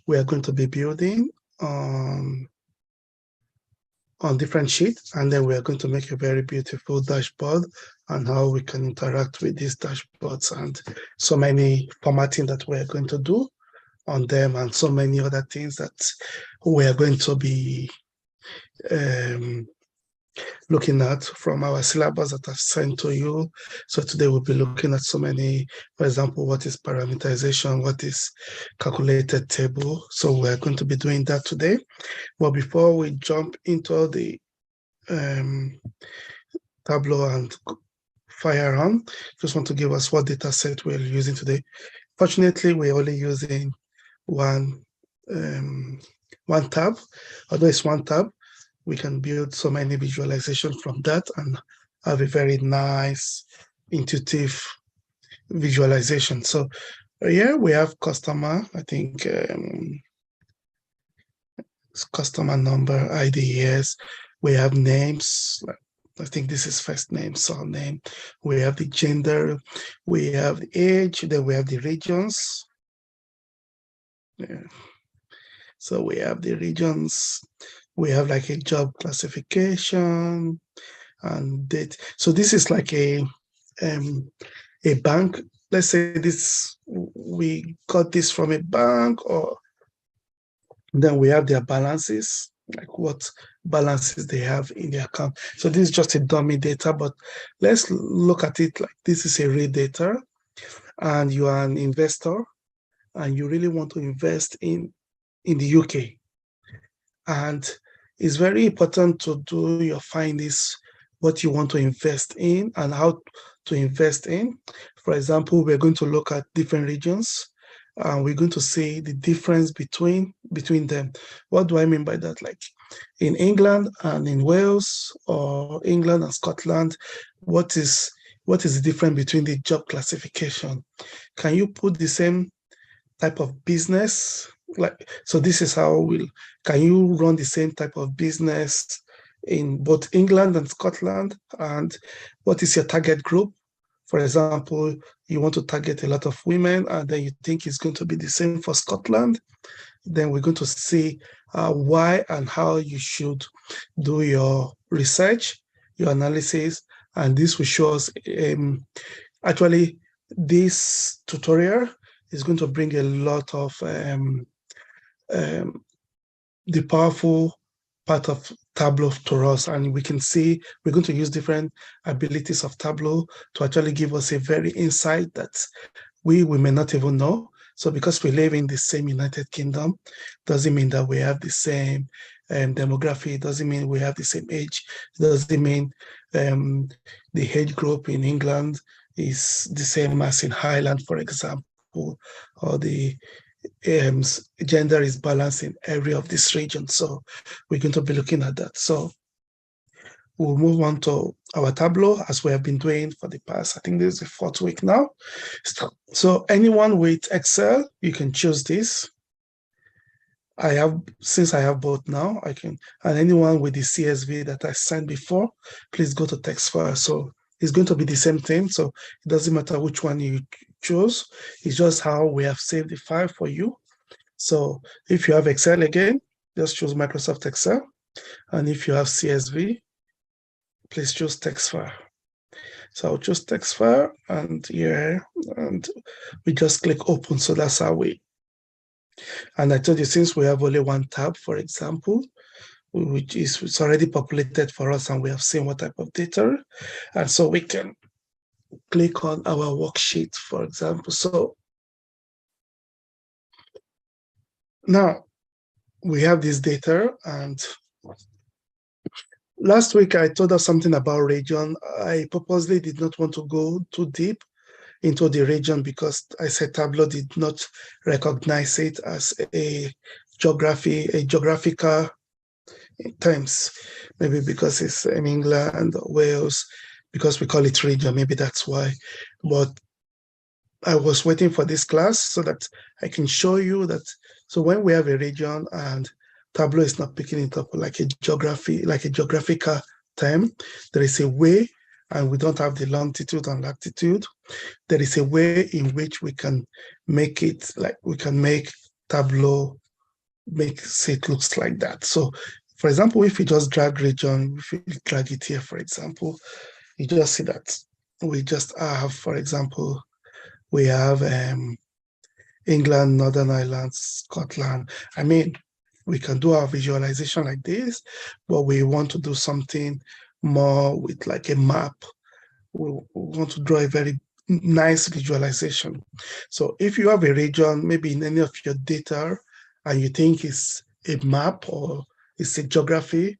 we are going to be building on different sheets, and then we are going to make a very beautiful dashboard and how we can interact with these dashboards and so many formatting that we are going to do on them and so many other things that we are going to be looking at from our syllabus that I've sent to you. So today we'll be looking at so many, for example, what is parameterization, what is calculated table. So we're going to be doing that today. But before we jump into the Tableau and fire on, just want to give us what data set we're using today. Fortunately, we're only using one tab. Although it's one tab, we can build so many visualizations from that and have a very nice, intuitive visualization. So here we have customer, I think customer number, ID, yes. We have names, I think this is first name, surname. We have the gender, we have the age, then we have the regions. Yeah. So we have the regions, we have like a job classification and date. So this is like a bank. Let's say this, we got this from a bank, or then we have their balances, like what balances they have in their account. So this is just a dummy data, but let's look at it like this is a real data, and you are an investor and you really want to invest in the UK. And it's very important to do your findings, what you want to invest in and how to invest in. For example, we're going to look at different regions and we're going to see the difference between them. What do I mean by that? Like in England and in Wales, or England and Scotland, what is the difference between the job classification? Can you put the same type of business? Like, so this is how can you run the same type of business in both England and Scotland? And what is your target group? For example, you want to target a lot of women, and then you think it's going to be the same for Scotland. Then we're going to see why and how you should do your research, your analysis, and this will show us, actually, this tutorial is going to bring a lot of the powerful part of Tableau to us, and we can see we're going to use different abilities of Tableau to actually give us a very insight that we may not even know. So because we live in the same United Kingdom, doesn't mean that we have the same demography, doesn't mean we have the same age, doesn't mean the age group in England is the same as in Ireland, for example, or the gender is balanced in every of these regions. So we're going to be looking at that. So we'll move on to our Tableau as we have been doing for the past, I think this is the 4th week now. So anyone with Excel, you can choose this. Since I have both now, I can, and anyone with the CSV that I sent before, please go to text file. So it's going to be the same thing. So it doesn't matter which one you choose. It's just how we have saved the file for you. So if you have Excel again, just choose Microsoft Excel. And if you have CSV, please choose text file. So I'll choose text file and here, and we just click open. So that's how and I told you, since we have only one tab, for example, which is it's already populated for us and we have seen what type of data. And so we can click on our worksheet, for example. So now we have this data, and last week I told us something about region. I purposely did not want to go too deep into the region because I said Tableau did not recognize it as a geographical terms. Maybe because it's in England, Wales, because we call it region, maybe that's why. But I was waiting for this class so that I can show you that. So when we have a region and Tableau is not picking it up like a geographical term, there is a way, and we don't have the longitude and latitude. There is a way in which we can make it, like we can make Tableau makes it looks like that. So for example, if you just drag region, if you drag it here, for example, you just see that we just have, for example, we have England, Northern Ireland, Scotland. I mean, we can do our visualization like this, but we want to do something more with like a map. We want to draw a very nice visualization. So if you have a region, maybe in any of your data, and you think it's a map or it's a geography,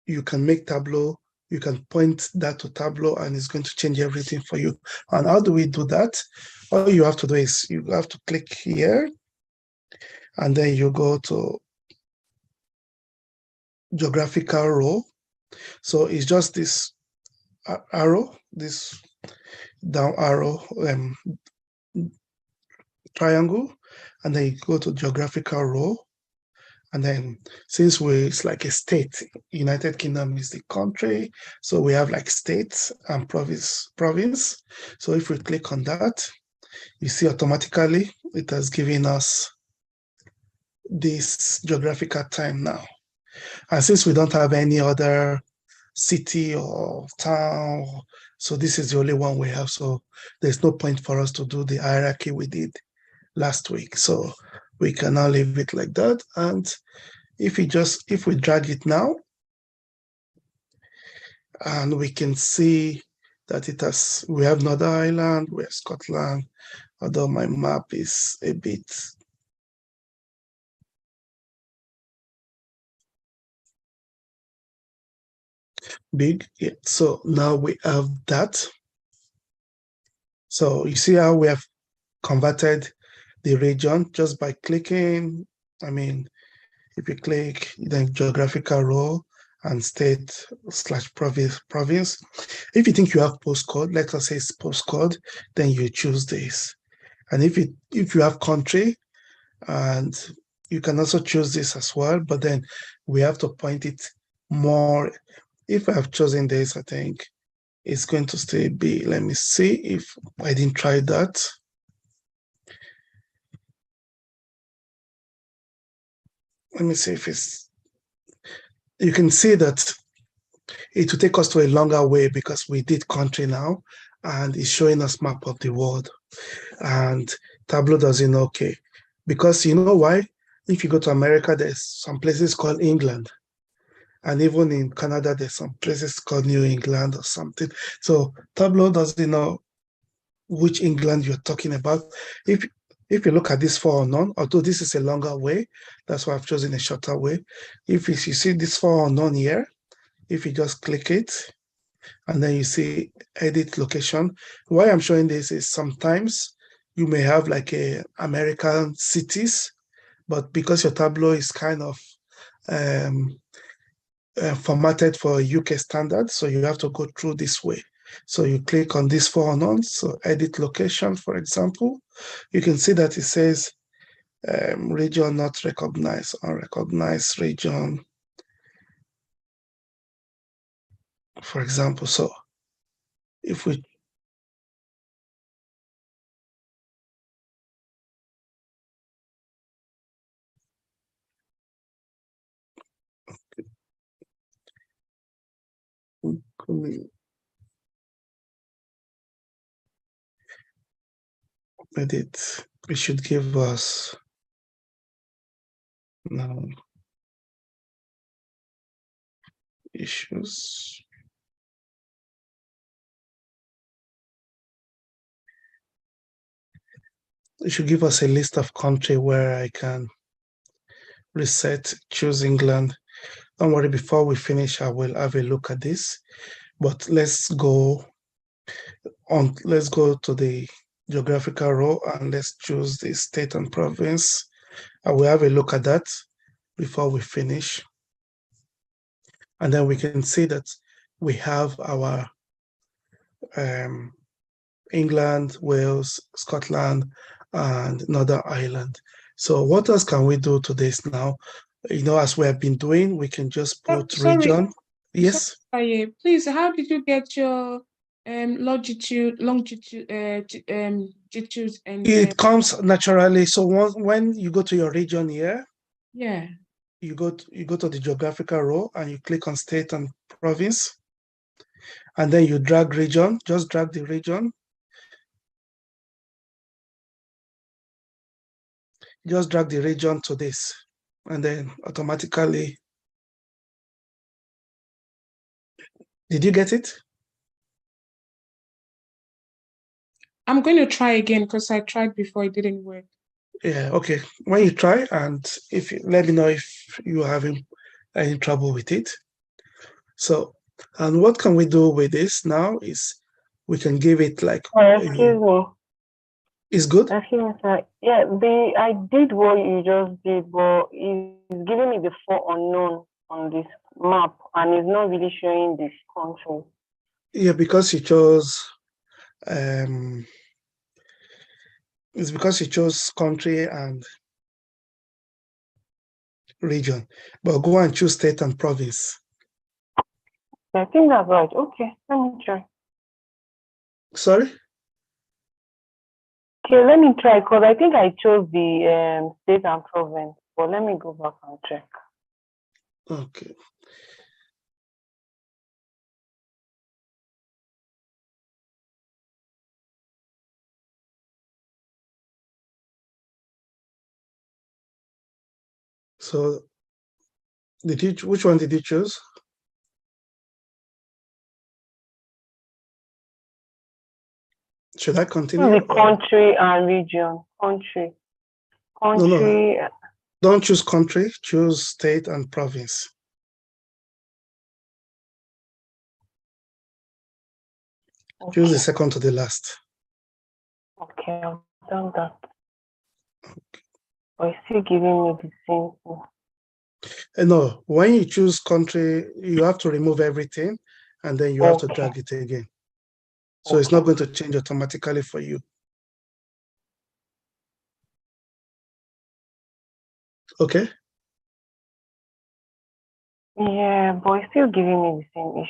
you can make Tableau, you can point that to Tableau and it's going to change everything for you. And how do we do that? All you have to do is you have to click here and then you go to Geographical Row. So it's just this arrow, this down arrow triangle, and then you go to Geographical Row. And then since it's like a state, United Kingdom is the country. So we have like states and province. So if we click on that, you see automatically it has given us this geographical time now. And since we don't have any other city or town, so this is the only one we have. So there's no point for us to do the hierarchy we did last week. So we can now leave it like that. And if we drag it now, and we can see that we have Northern Ireland, we have Scotland, although my map is a bit big. Yeah. So now we have that. So you see how we have converted the region just by clicking. I mean, if you click then Geographical Row and state/province. If you think you have postcode, let us say it's postcode, then you choose this. And if you have country, and you can also choose this as well, but then we have to point it more. If I have chosen this, I think it's going to still be, let me see if I didn't try that. Let me see if you can see that it will take us to a longer way because we did country now and it's showing us map of the world. And Tableau doesn't know, okay. Because you know why? If you go to America, there's some places called England. And even in Canada, there's some places called New England or something. So Tableau doesn't know which England you're talking about. If you look at this for unknown, although this is a longer way, that's why I've chosen a shorter way. If you see this for unknown here, if you just click it, and then you see edit location. Why I'm showing this is sometimes you may have like American cities, but because your Tableau is kind of formatted for UK standards, so you have to go through this way. So you click on this for unknowns, so edit location, for example. You can see that it says region not recognized, unrecognized region, for example. So if we edit, it should give us no issues. It should give us a list of country where I can reset, choose England. Don't worry, before we finish, I will have a look at this. But let's go to the geographical row and let's choose the state and province. I will have a look at that before we finish. And then we can see that we have our England, Wales, Scotland, and Northern Ireland. So what else can we do to this now? You know, as we have been doing, we can just put region. Yes. Sorry, please, how did you get your longitude, latitude, and it comes naturally. So when you go to your region here, Yeah. You go to the geographical row and you click on state and province, and then you drag region. Just drag the region. Just drag the region to this, and then automatically. Did you get it? I'm going to try again because I tried before, it didn't work. Yeah, okay. When you try, and if you let me know if you're having any trouble with it. So, and what can we do with this now is we can give it like Excuse me. It's good. Excuse me, sir. Yeah, I did what you just did, but it's giving me the 4 unknown on this map, and it's not really showing this country. Yeah, because you chose it's because you chose country and region, but go and choose state and province. I think that's right. Okay, let me try. Sorry? Okay, let me try, because I think I chose the state and province, but let me go back and check. Okay. So which one did you choose? Should I continue? The country and region. Country. No. Don't choose country, choose state and province. Okay. Choose the second to the last. Okay, I've done that. Okay. But it's still giving me the same thing. No, when you choose country, you have to remove everything and then you have to drag it again. So it's not going to change automatically for you. Okay. Yeah, but it's still giving me the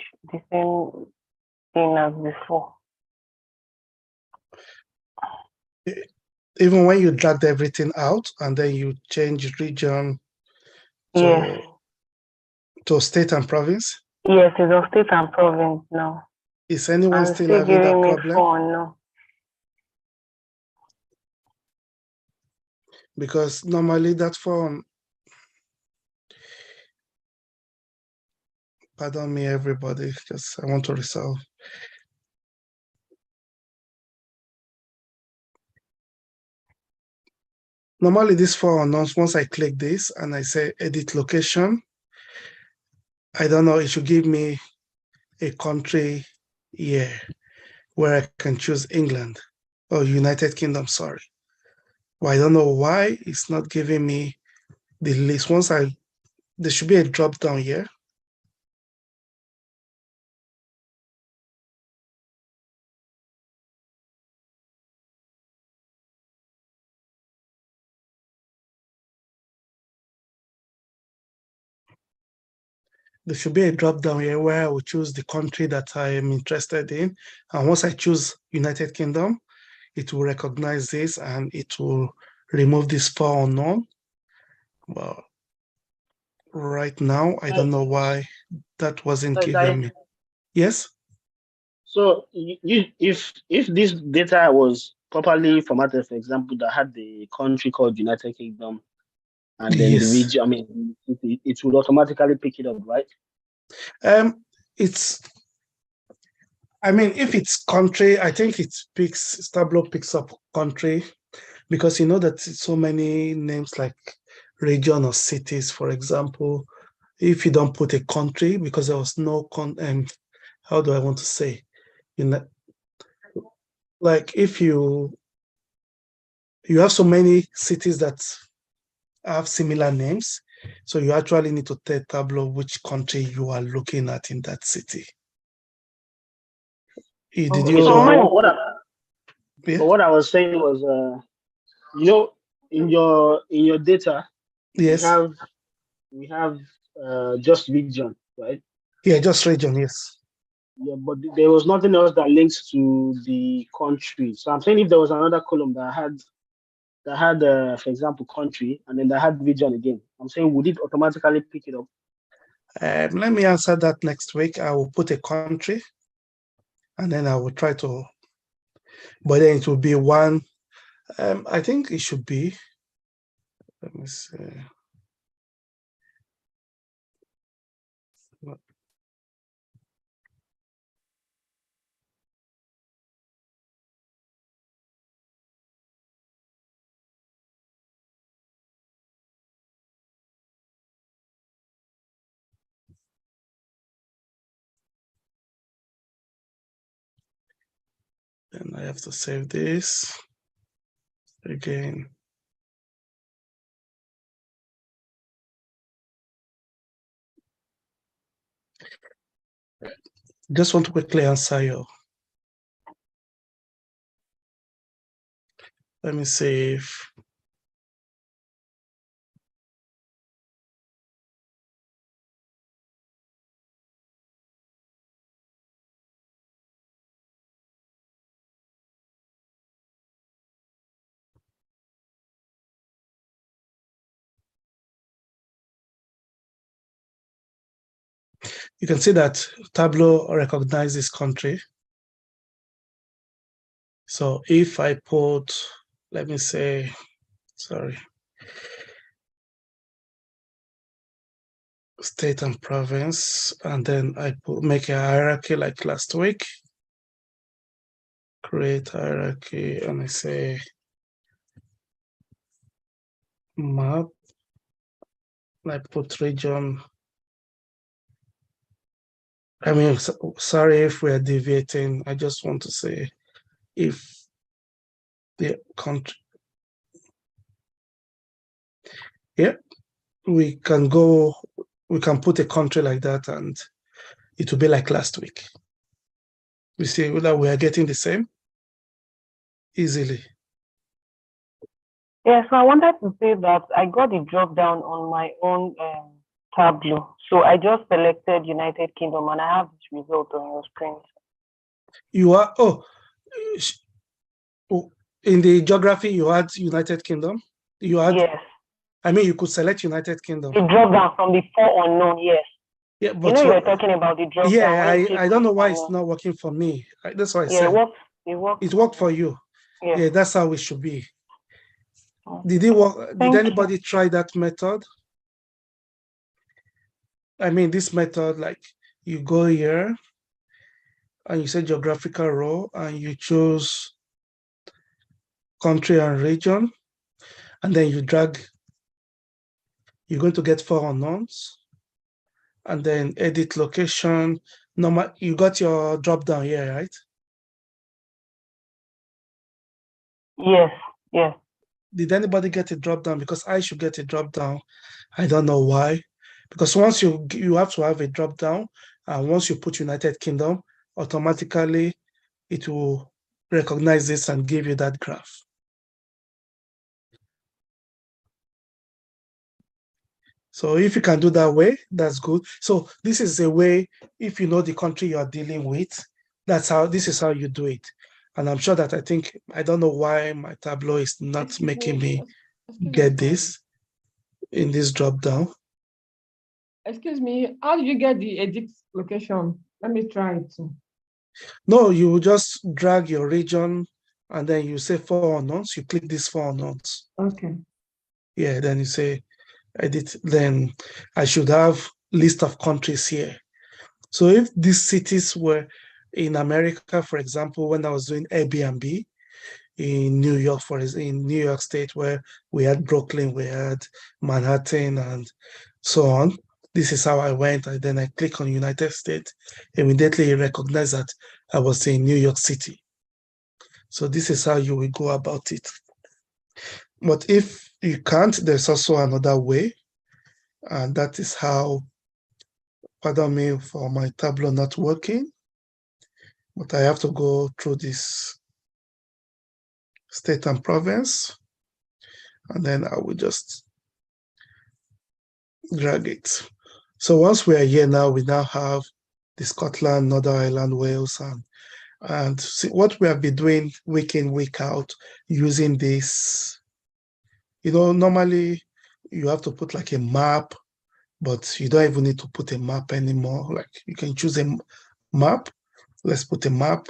same thing as before. Even when you dragged everything out and then you change region to state and province? Yes, it's on state and province now. Is anyone still having that problem? No. Because normally that form, pardon me, everybody, just I want to resolve. Normally this form, once I click this and I say edit location, I don't know, it should give me a country here where I can choose England or United Kingdom, sorry. Well, I don't know why it's not giving me the list. There should be a drop down here. There should be a drop down here where I will choose the country that I am interested in. And once I choose United Kingdom, it will recognize this and it will remove this for unknown. Well, right now, I don't know why that wasn't giving me. Yes? So if this data was properly formatted, for example, that had the country called United Kingdom and then the region, I mean, it would automatically pick it up, right? If it's country, I think Tableau picks up country because you know that so many names like region or cities, for example, if you don't put a country because there was no how do I want to say, like if you have so many cities that have similar names, so you actually need to tell Tableau which country you are looking at in that city. But what I was saying was, in your data, yes, we have just region, right? Yeah, just region, yes. Yeah, but there was nothing else that links to the country. So I'm saying if there was another column that that had, for example, country, and then that had region again. I'm saying, would it automatically pick it up? Let me answer that next week. I will put a country, and then I will try to, but then it will be one. I think it should be. Let me see. Then I have to save this again. Just want to quickly answer you. Let me save. You can see that Tableau recognizes country. So if I put, let me say, sorry, state and province, and then I make a hierarchy like last week, create hierarchy, and I say map, I put region. I mean, sorry if we're deviating. I just want to say if the country, yeah, we can put a country like that and it will be like last week. We see that we are getting the same easily. Yeah, so I wanted to say that I got the drop down on my own Tableau. So I just selected United Kingdom and I have this result on your screen. You are, in the geography, you had United Kingdom. You had, yes. I mean, you could select United Kingdom. The drop down from the 4 unknown, yes. Yeah, but you were talking about the drop down. Yeah, I don't know why it's not working for me. That's why I said. It worked for you. Yes. Yeah, that's how it should be. Did it work? Did anybody try that method? I mean, this method, like you go here and you say geographical row and you choose country and region, and then you drag, you're going to get 4 unknowns, and then edit location. Normal, you got your drop down here, right? Yes, yes. Did anybody get a drop down? Because I should get a drop down. I don't know why. Because once you have to have a drop down, and once you put United Kingdom, automatically it will recognize this and give you that graph. So if you can do that way, that's good. So this is a way, if you know the country you're dealing with, this is how you do it. And I'm sure that I don't know why my Tableau is not making me get this in this drop down. Excuse me, how did you get the edit location? Let me try it too. No, you just drag your region and then you say 4 unknowns. You click these 4 unknowns. Okay. Yeah, then you say edit. Then I should have list of countries here. So if these cities were in America, for example, when I was doing Airbnb in New York, in New York State, where we had Brooklyn, we had Manhattan, and so on. This is how I went. And then I click on United States. Immediately, it recognized that I was in New York City. So this is how you will go about it. But if you can't, there's also another way. And that is how, pardon me for my Tableau not working, but I have to go through this state and province, and then I will just drag it. So once we are here now, we now have the Scotland, Northern Ireland, Wales, and see what we have been doing week in, week out using this Normally you have to put like a map, but you don't even need to put a map anymore. Like you can choose a map. Let's put a map.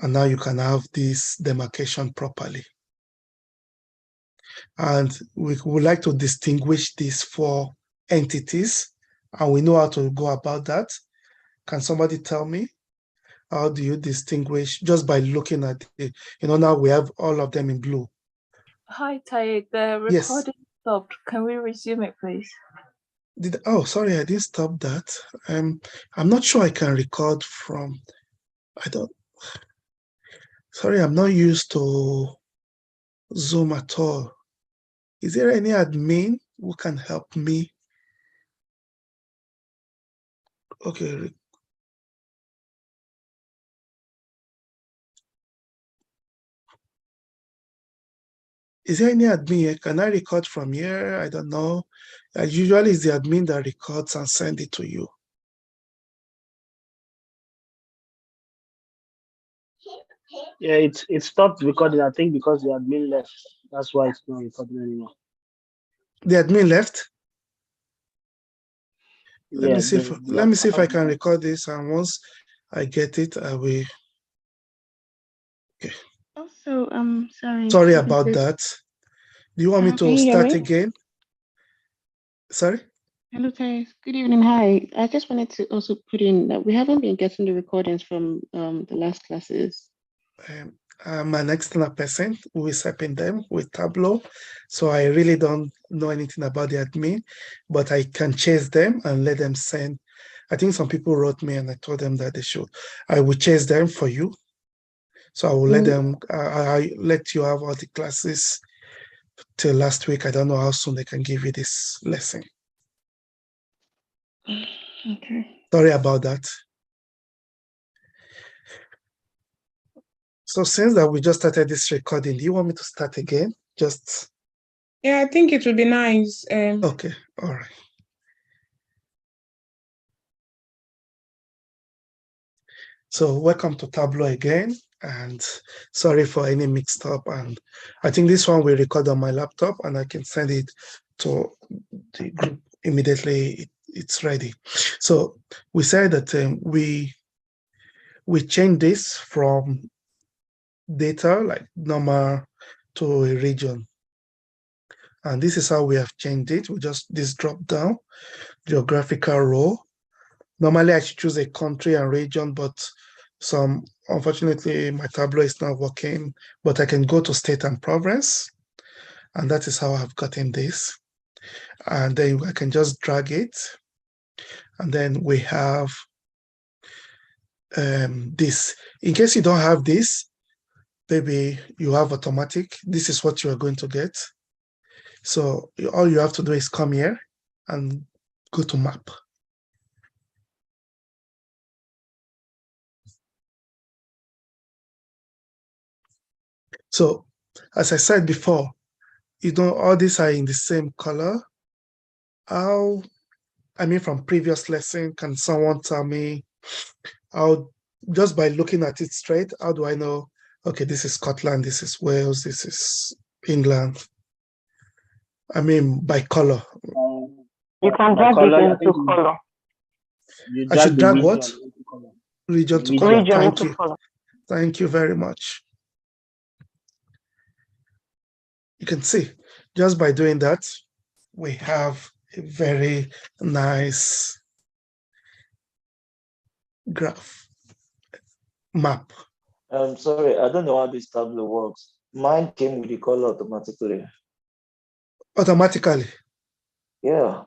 And now you can have this demarcation properly. And we would like to distinguish these four entities, and we know how to go about that. Can somebody tell me? How do you distinguish just by looking at it? Now we have all of them in blue. Hi, Taye. The Yes. recording stopped. Can we resume it, please? Sorry, I didn't stop that. I'm not sure I can record from. Sorry, I'm not used to Zoom at all. Is there any admin who can help me? Okay. Is there any admin here? Can I record from here? I don't know. Usually it's the admin that records and send it to you. Yeah, it stopped recording, I think, because the admin left. That's why it's not recording anymore. The admin left? Let Yeah, me see if I can record this, and once I get it, I will. Okay. Also, sorry. Sorry about that. Do you want me to start again? Sorry? Hello, Thais. Good evening. Hi. I just wanted to also put in that we haven't been getting the recordings from the last classes. I'm an external person who is helping them with Tableau. So I really don't know anything about the admin, but I can chase them and let them send. I think some people wrote me and I told them that they should. I will chase them for you. So I will let them, I let you have all the classes till last week. I don't know how soon they can give you this lesson. Okay. Sorry about that. So since that we just started this recording, do you want me to start again? Yeah, I think it would be nice. Okay, all right. So welcome to Tableau again, and sorry for any mixed up. And I think this one will record on my laptop and I can send it to the group immediately it's ready. So we said that we change this from data like normal to a region. And this is how we have changed it. We just this drop down, geographical row. Normally I should choose a country and region, but unfortunately my Tableau is not working, but I can go to state and province. And that is how I've gotten this. And then I can just drag it. And then we have this. In case you don't have this, maybe you have automatic. This is what you are going to get. So all you have to do is come here and go to map. So as I said before, all these are in the same color. From previous lesson, can someone tell me how, just by looking at it straight, how do I know, okay, this is Scotland, this is Wales, this is England? By color. You can drag it into color. I should drag what? Region to color. Thank you. Thank you very much. You can see, just by doing that, we have a very nice graph map. I'm sorry, I don't know how this Tableau works. Mine came with the color automatically. Automatically? Yeah.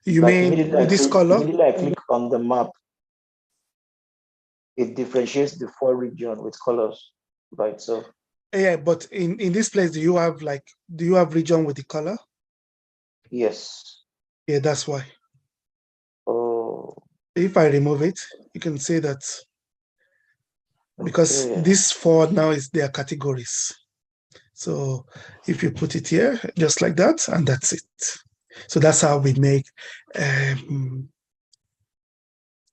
You mean with this color? Immediately I click on the map, it differentiates the four regions with colors by itself. Yeah, but in this place, do you have region with the color? Yes. Yeah, that's why. Oh. If I remove it, you can see that because this four now is their categories. So if you put it here, just like that, and that's it. So that's how we make,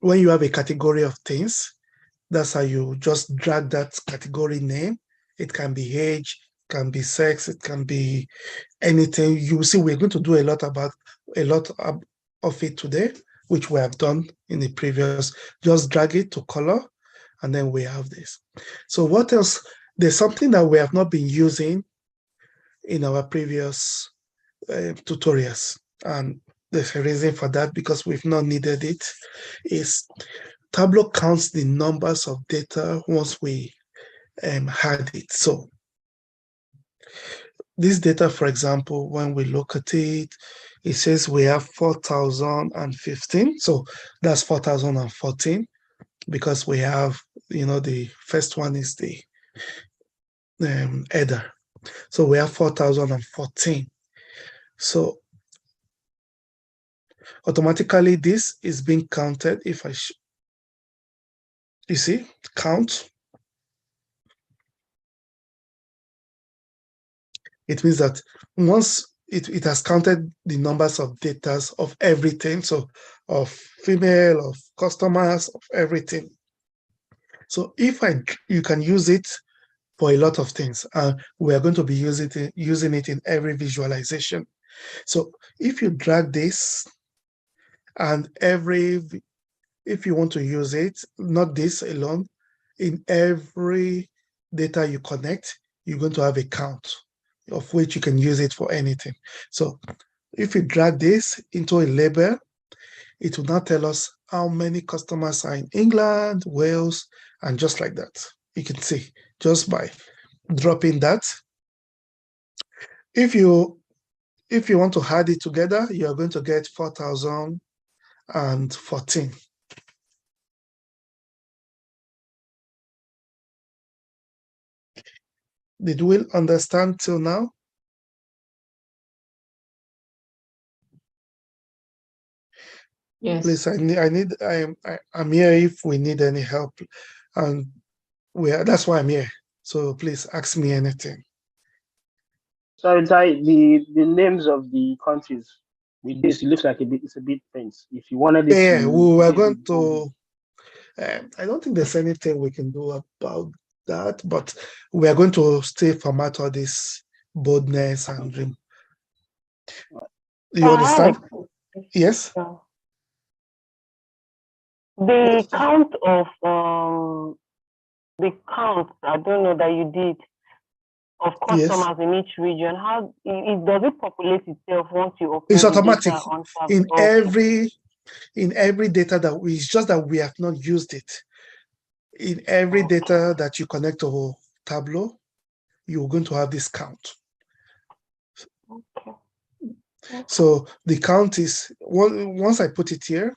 when you have a category of things, that's how you just drag that category name. It can be age, can be sex, it can be anything. You see, we're going to do a lot of it today, which we have done in the previous. Just drag it to color, and then we have this. So what else? There's something that we have not been using in our previous tutorials, and there's a reason for that, because we've not needed it. Is Tableau counts the numbers of data once we had it. So this data, for example, when we look at it, it says we have 4,015. So that's 4,014, because we have, the first one is the header. So we have 4,014. So automatically this is being counted. If you see, count. It means that once it has counted the numbers of data of everything, so of female, of customers, of everything. So you can use it for a lot of things. We are going to be using it in every visualization. So if you drag this, and if you want to use it, not this alone, in every data you connect, you're going to have a count of which you can use it for anything. So if you drag this into a label, it will now tell us how many customers are in England, Wales, and just like that. You can see just by dropping that. If you want to add it together, you are going to get 4,014. Did we understand till now? Yes. Please, I'm here if we need any help, and that's why I'm here. So please ask me anything. Sorry, Tai, the names of the countries with this, it looks like it's a bit faint. If you wanted it Yeah, to, we were going to. I don't think there's anything we can do about that, but we are going to still format all this boldness and dream. You understand? Yes. The count of I don't know, that you did of customers in each region. How does it populate itself once you open It's the automatic data on in every data that it's just that we have not used it. In every data that you connect to Tableau, you're going to have this count. So the count is, once I put it here,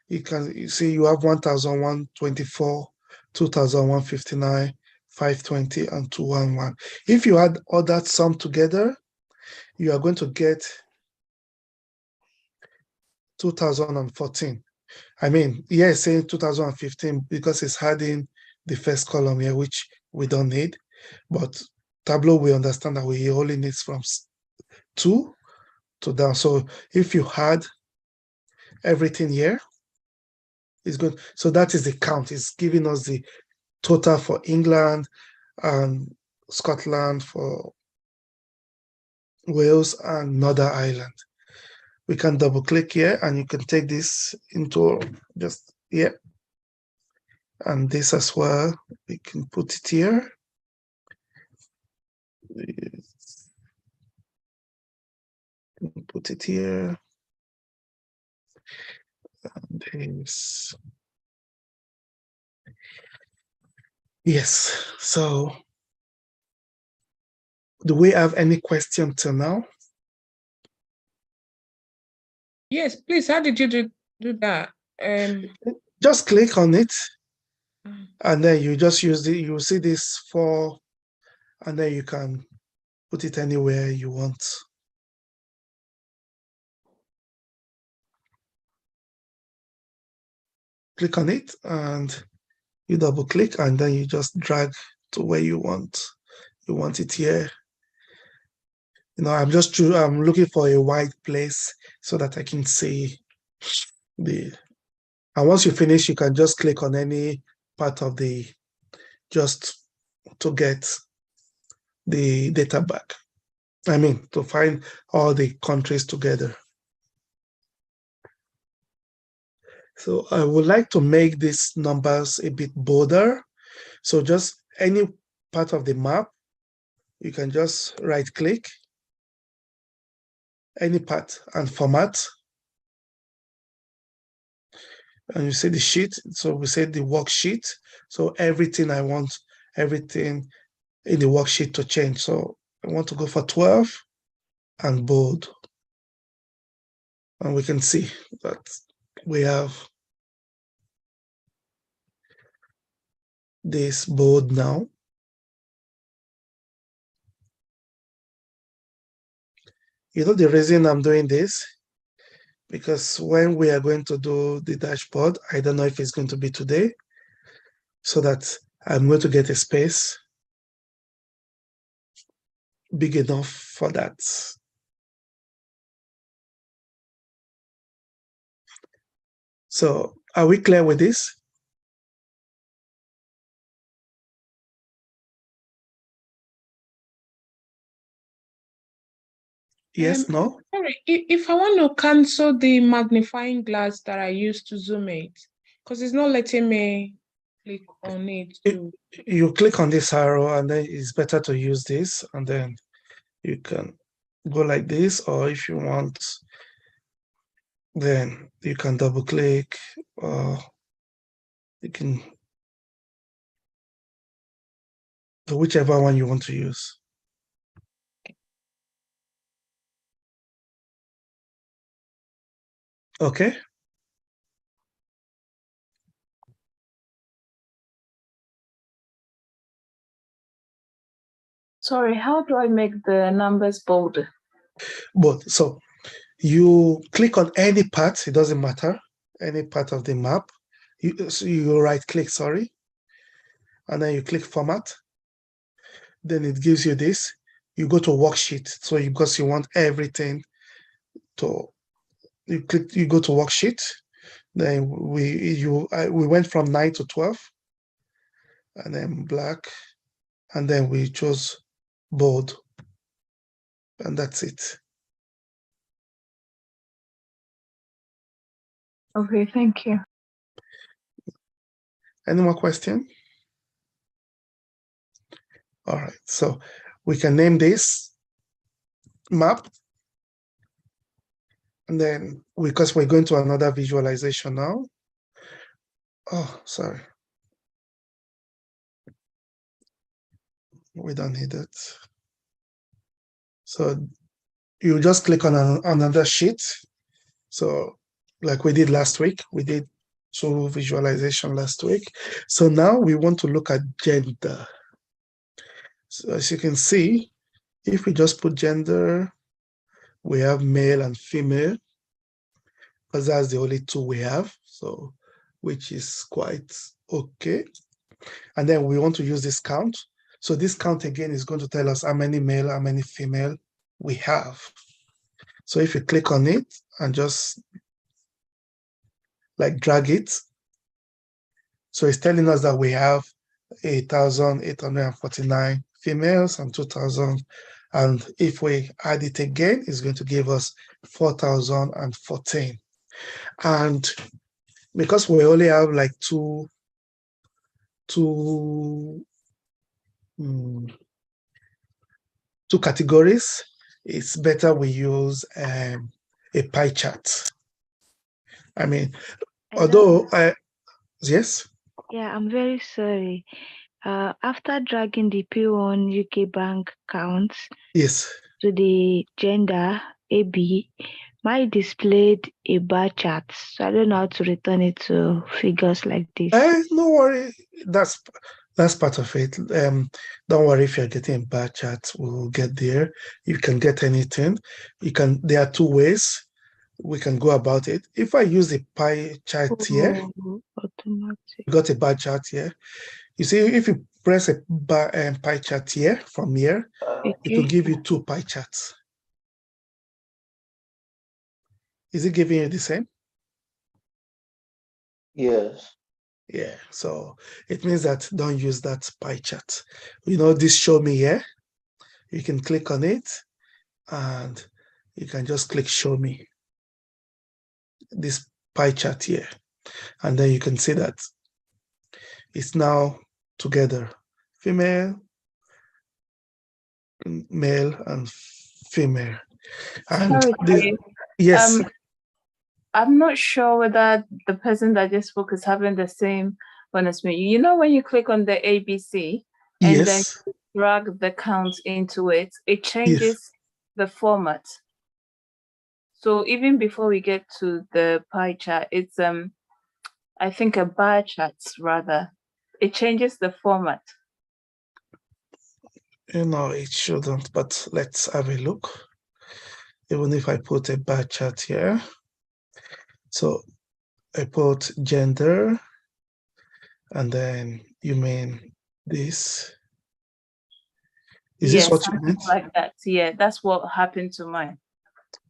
you see you have 1,124, 2,159, 520, and 211. If you add all that sum together, you are going to get 2014. I mean, yeah, it's saying 2015 because it's adding the first column here, which we don't need. But Tableau, we understand that we only need from 2 to down. So if you had everything here, it's good. So that is the count. It's giving us the total for England and Scotland, for Wales and Northern Ireland. We can double click here and you can take this into just here. And this as well, we can put it here. Put it here. And this. Yes. So do we have any question till now? Yes, please. How did you do that? Just click on it, and then you just use it. You see this 4, and then you can put it anywhere you want. Click on it, and you double click, and then you just drag to where you want. You want it here. I'm looking for a wide place so that I can see and once you finish, you can just click on any part of just to get the data back. I mean, to find all the countries together. So I would like to make these numbers a bit bolder. So just any part of the map, you can just right click, any part and format. And you say the sheet, so we say the worksheet. So everything I want, everything in the worksheet to change. So I want to go for 12 and bold. And we can see that we have this bold now. You know the reason I'm doing this? Because when we are going to do the dashboard, I don't know if it's going to be today, so that I'm going to get a space big enough for that. So are we clear with this? Yes, no? Sorry, if I want to cancel the magnifying glass that I used to zoom it, because it's not letting me click on it. You click on this arrow and then it's better to use this, and then you can go like this, or if you want, then you can double click, or you can do whichever one you want to use. Okay. Sorry, how do I make the numbers bolder? But so you click on any part, it doesn't matter, any part of the map. So you right click, sorry, and then you click format. Then it gives you this. You go to worksheet. So because you want everything to, you go to worksheet. Then we went from 9 to 12, and then black, and then we chose bold, and that's it. Okay, thank you. Any more question? All right, so we can name this map, and then because we're going to another visualization now. Oh, sorry. We don't need it. So you just click on another sheet. So like we did last week, we did 2 visualization last week. So now we want to look at gender. So as you can see, if we just put gender, we have male and female, because that's the only 2 we have. So which is quite okay. And then we want to use this count. So this count again is going to tell us how many male, how many female we have. So if you click on it and just like drag it, so it's telling us that we have 8,849 females and 2,000. And if we add it again, it's going to give us 4,014. And because we only have like two categories, it's better we use a pie chart. I mean, although yes. Yeah, I'm very sorry. After dragging the P1 UK bank counts Yes. to the gender AB, my displayed a bar chart. So I don't know how to return it to figures like this. No worry, that's part of it. Don't worry if you're getting a bar chart, we'll get there. You can get anything. There are 2 ways we can go about it. If I use the pie chart here, automatic. you got a bar chart here. You see, if you press a pie chart here from here, it will give you 2 pie charts. Is it giving you the same? Yes. Yeah, so it means that don't use that pie chart. You know, this show me here. You can click on it and you can just click show me this pie chart here. And then you can see that it's now together, female, male, and female. And Sorry, this, Terry. yes, I'm not sure whether the person that just spoke is having the same one as me. You know, when you click on the ABC and then yes, drag the count into it, it yes. changes the format. So even before we get to the pie chart, it's I think a bar chart rather. It changes the format. It shouldn't, but let's have a look. Even if I put a bar chart here, so I put gender, and then you mean this. Is this what you something meant? like that. Yeah, that's what happened to mine.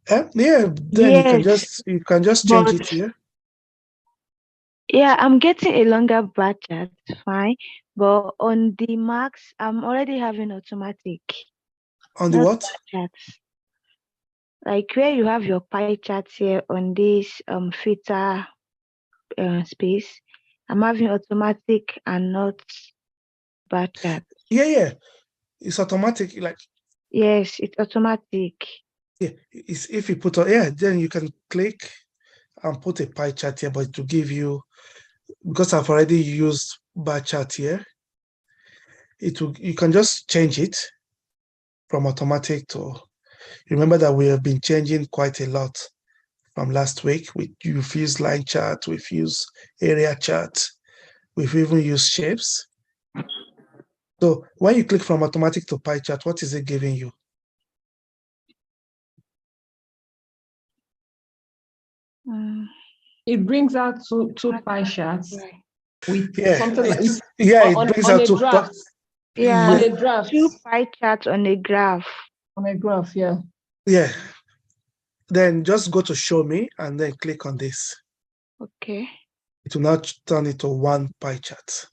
Yeah, then you can Yes, just change but it here. yeah, I'm getting a longer bar chart, fine. But on the marks, I'm already having automatic, On the not what? bar charts. Like where you have your pie charts here on this filter space, I'm having automatic and not bar chart. Yeah. It's automatic. Like, Yes, it's automatic. yeah, it's if you put on, yeah, then you can click and put a pie chart here, but to give you, because I've already used bar chart here, you can just change it from automatic to, remember that we have been changing quite a lot from last week. We've used line chart, we've used area chart, we've even used shapes. So when you click from automatic to pie chart, what is it giving you? It brings out two pie charts Right. with Yeah, something like it brings on out a two. draft. Yeah, On Yeah, a draft. 2 pie charts on a graph. On a graph, yeah. yeah. Then just go to show me and then click on this. Okay. It will now turn it to one pie chart.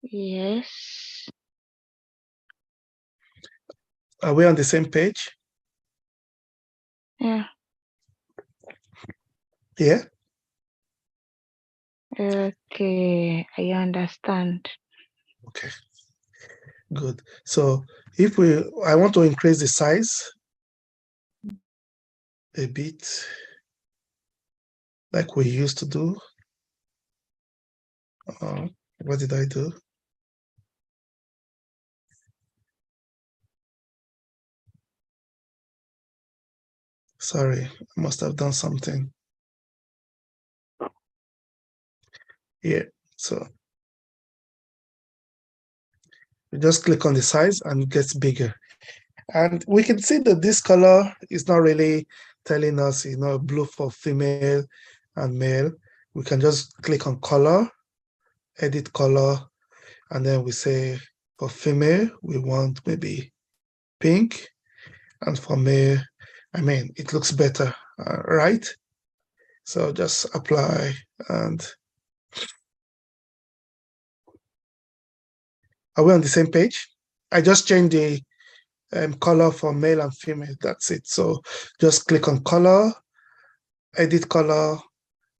Yes. Are we on the same page? Yeah. Yeah. Okay, I understand. Okay. Good. So if I want to increase the size a bit, like we used to do. What did I do? Sorry, I must have done something. Yeah, so you just click on the size and it gets bigger. And we can see that this color is not really telling us, blue for female and male. We can just click on color, edit color, and then we say for female, we want maybe pink, and for male, it looks better, right? So just apply, and are we on the same page? I just changed the color for male and female, that's it. So just click on color, edit color,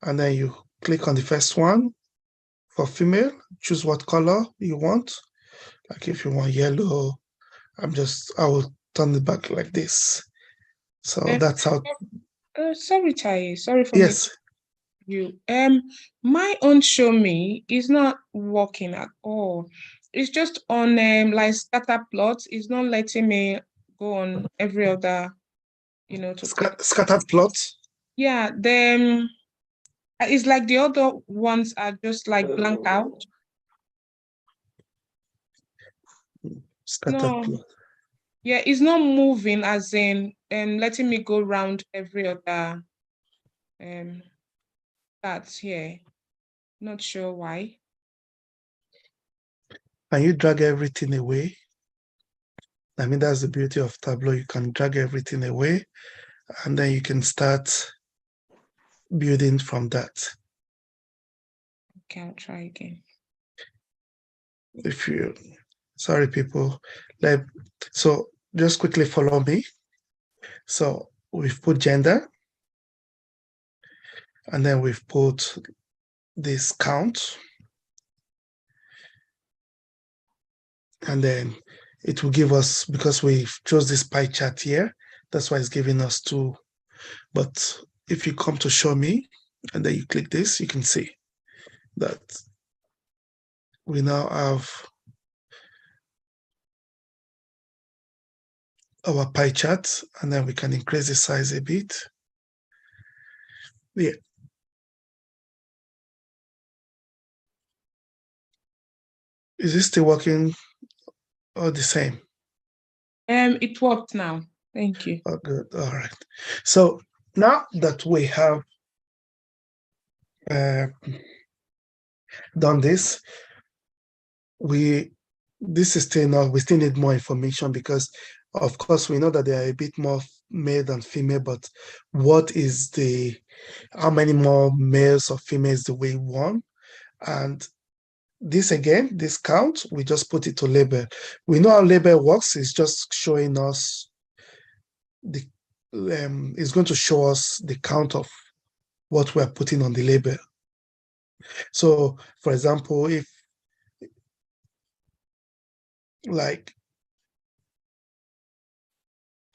and then you click on the first one for female, choose what color you want. Like if you want yellow, I will turn it back like this. So that's how. Sorry, Tai. Sorry for Yes. you. My own show me is not working at all. It's just on like scatter plots. It's not letting me go on every other, to click. Scattered plots. Yeah, then it's like the other ones are just like blank out. Scattered No. plot. Yeah, it's not moving as in letting me go around every other that's here. Not sure why. Can you drag everything away? That's the beauty of Tableau. You can drag everything away and then you can start building from that. Okay, I'll try again. if you, sorry people, so just quickly follow me. So we've put gender, and then we've put this count, and then it will give us, because we chose this pie chart here, that's why it's giving us 2. But if you come to show me, and then you click this, you can see that we now have our pie chart, and then we can increase the size a bit. Yeah. Is this still working or the same? It worked now. Thank you. Oh, good. All right. So now that we have done this, this is still not, we still need more information, because of course we know that there are a bit more male than female, but how many more males or females do we want? And this again, this count, we just put it to label. We know how label works. It's just showing us it's going to show us the count of what we're putting on the label. So for example, if like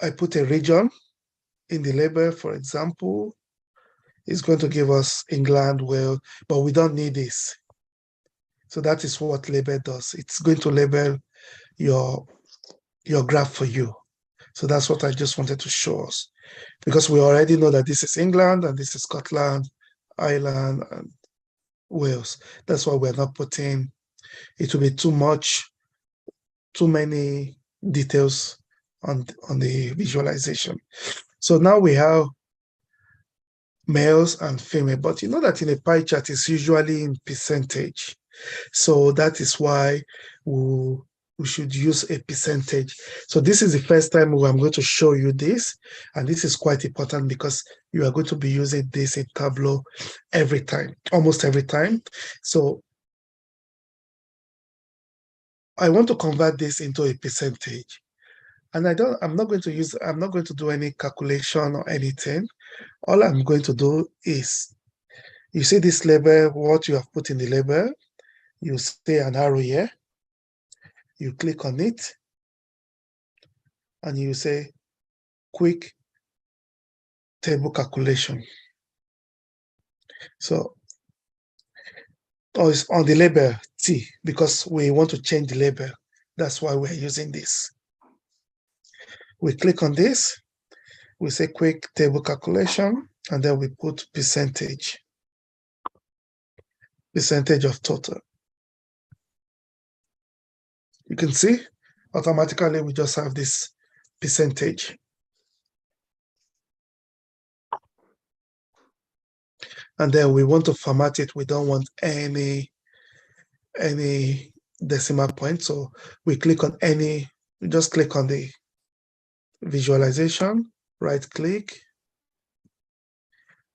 I put a region in the label, for example, it's going to give us England, Wales, but we don't need this. So that is what label does. It's going to label your graph for you. So that's what I just wanted to show us, because we already know that this is England and this is Scotland, Ireland, and Wales. That's why we're not putting, it will be too many details on the visualization. So now we have males and female, but you know that in a pie chart it's usually in percentage. So that is why we should use a percentage. So this is the first time I'm going to show you this, and this is quite important because you are going to be using this in Tableau every time, almost every time. So I want to convert this into a percentage. And I'm not going to do any calculation or anything. All I'm going to do is, you see this label, what you have put in the label, you see an arrow here, you click on it, and you say quick table calculation. So, it's on the label T, because we want to change the label. That's why we're using this. We click on this, we say quick table calculation, and then we put percentage of total. You can see automatically we just have this percentage. And then we want to format it. We don't want any decimal point. So we just click on the visualization, right click,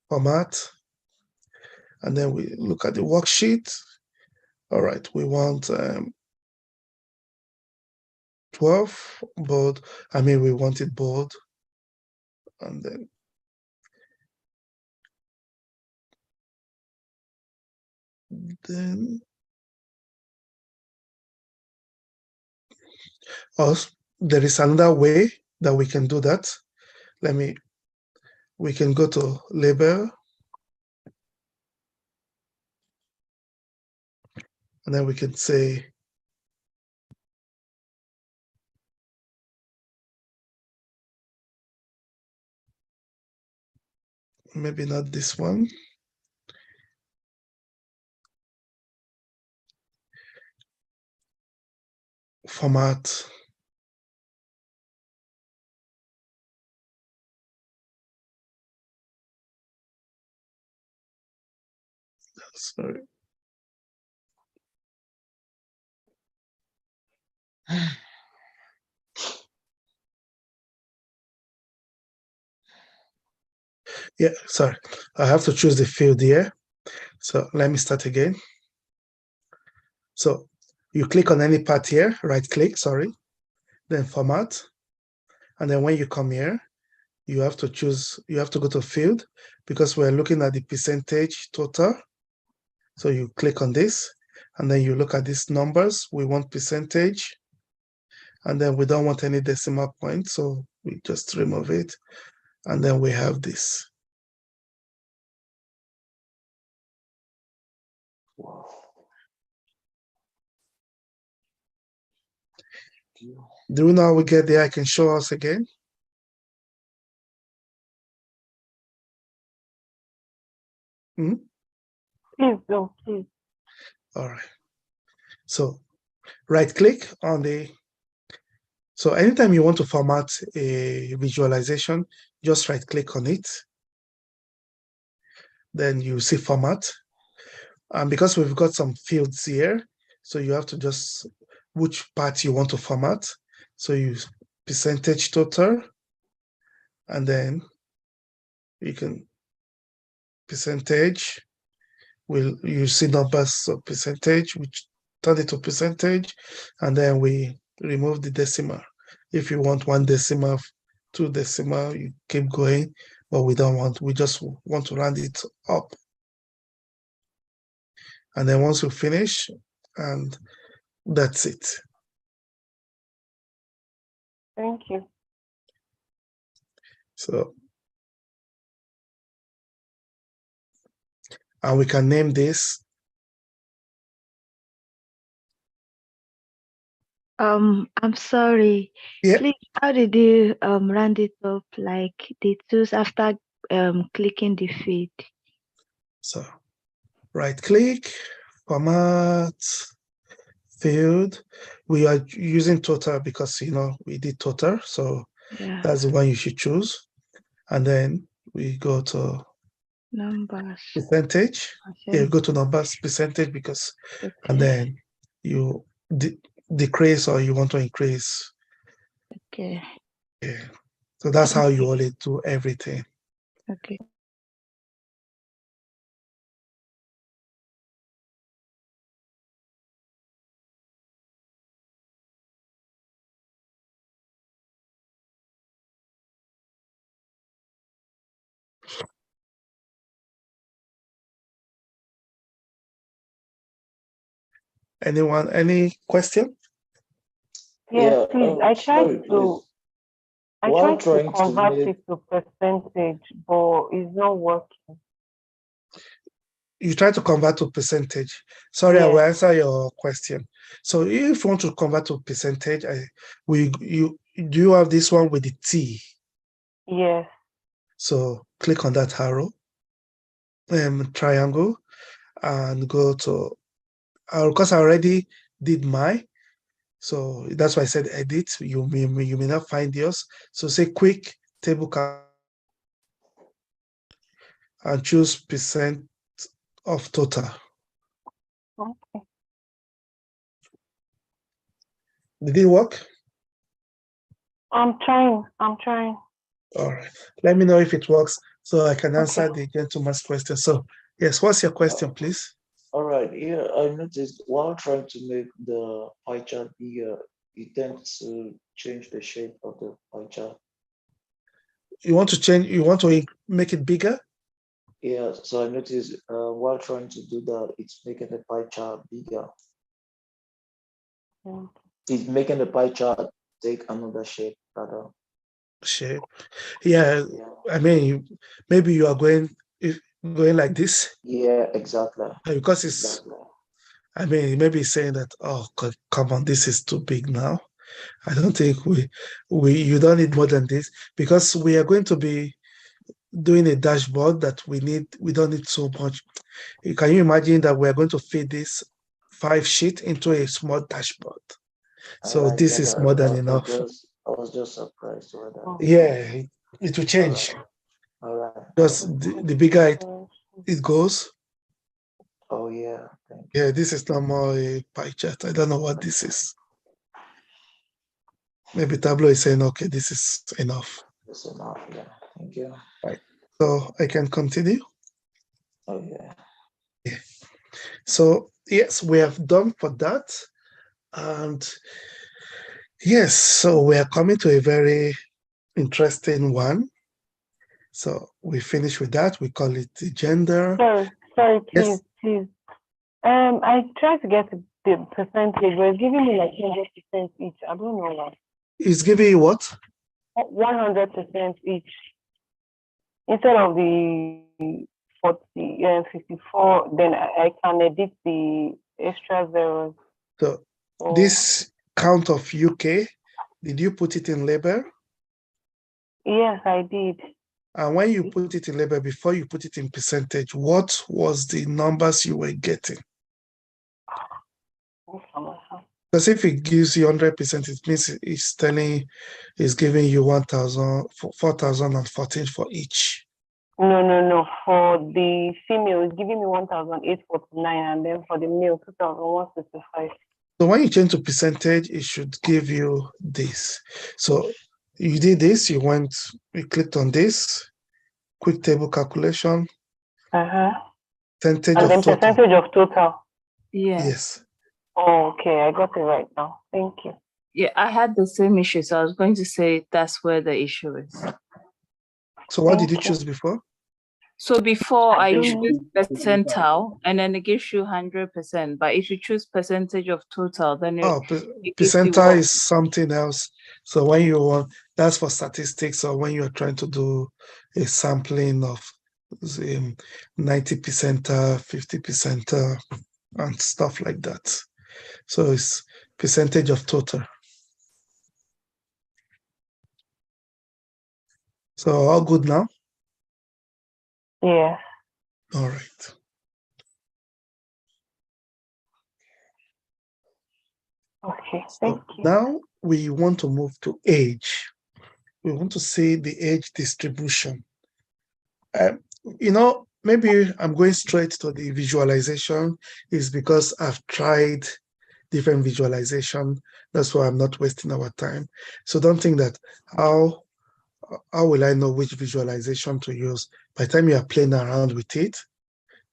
format, and then we look at the worksheet. All right, we want 12 bold. We want it bold, and then also, there is another way that we can do that. We can go to label, and then we can say maybe not this one. Format. Sorry. Yeah, sorry. I have to choose the field here. So let me start again. So You click on any part here, right click, sorry, then format. And then when you come here, you have to choose, you have to go to field because we're looking at the percentage total. So you click on this and then you look at these numbers. We want percentage and then we don't want any decimal point. So we just remove it. And then we have this. Wow. Do you know how we get there? I can show us again. Hmm? Please do, please. All right. So right click on the, so anytime you want to format a visualization, just right click on it. Then you see format. And because we've got some fields here, so you have to just, which part you want to format. So you percentage total, and then you can percentage, you see numbers of percentage, which turn it to percentage, and then we remove the decimal. If you want 1 decimal, 2 decimal, you keep going, but we don't want, we just want to round it up. And then once you finish, and that's it. Thank you. So, and we can name this. I'm sorry. Yeah. Please, how did you round it up like the tools after clicking the feed? So right click, format, field. We are using total because, you know, we did total. So Yeah, that's the one you should choose. And then we go to numbers. percentage. Yeah, Okay. go to numbers, percentage, because, Okay. and then you decrease or you want to increase. Okay. Yeah. So that's how you only do everything. Okay. Anyone, any question? Yes, Yeah, please. I sorry, tried please. to I While tried to trying to convert make, it to percentage, but it's not working. You try to convert to percentage. Sorry, I will Yes. answer your question. So if you want to convert to percentage, do you have this one with the T? Yes. So click on that arrow, triangle, and go to, because I already did mine. So that's why I said edit. You may not find yours. So say quick table and choose percent of total. Okay. Did it work? I'm trying. All right. Let me know if it works so I can answer Okay. the gentleman's question. So, yes, what's your question, please? all right, here I noticed while trying to make the pie chart bigger, you tend to change the shape of the pie chart. You want to make it bigger? Yeah, so I noticed while trying to do that, it's making the pie chart bigger. Yeah. It's making the pie chart take another shape rather. Shape. Yeah, Yeah, I mean, maybe you are going like this yeah, exactly. because Exactly. I mean, maybe it's saying that, oh, come on, this is too big now. I don't think you don't need more than this because we are going to be doing a dashboard that we don't need so much. Can you imagine that we're going to fit this 5 sheet into a small dashboard? So I this get is that. more than enough. I was just surprised with that. Yeah, it will All change. right. All right. Just the bigger it goes. Oh yeah. Thank you. Yeah, this is not more a pie chart. I don't know what this is. Maybe Tableau is saying, okay, this is enough. That's enough. Yeah. Thank you. Right. So I can continue. Oh yeah. So yes, we have done for that. And yes, so we are coming to a very interesting one. So we finish with that. We call it the gender. Sorry, Yes. please. I tried to get the percentage, but it's giving me like 100% each. I don't know why. It's giving you what? 100% each instead of the 40, 54. Then I can edit the extra zeros. So this count of UK, did you put it in label? Yes, I did. And when you put it in label, before you put it in percentage, what was the numbers you were getting? Because if it gives you 100%, it means it's giving you 1,000, 4,014 for each. No. For the female, it's giving me 1,849, and then for the male, 2,165. So when you change to percentage, it should give you this. So you did this, you clicked on this, quick table calculation, percentage and of then total. percentage of total. Yes. Oh, okay, I got it right now. Thank you. Yeah, I had the same issue, so I was going to say that's where the issue is. So what did you choose before? So before I choose percentile, and then it gives you 100%. But if you choose percentage of total, then it gives you percentile is something else. So when you want, that's for statistics, or when you're trying to do a sampling of 90%, 50%, and stuff like that. So it's percentage of total. So all good now? Yeah. All right. Okay, So now we want to move to age. We want to see the age distribution. Maybe I'm going straight to the visualization is because I've tried different visualization. That's why I'm not wasting our time. So don't think that how will I know which visualization to use? By the time you are playing around with it,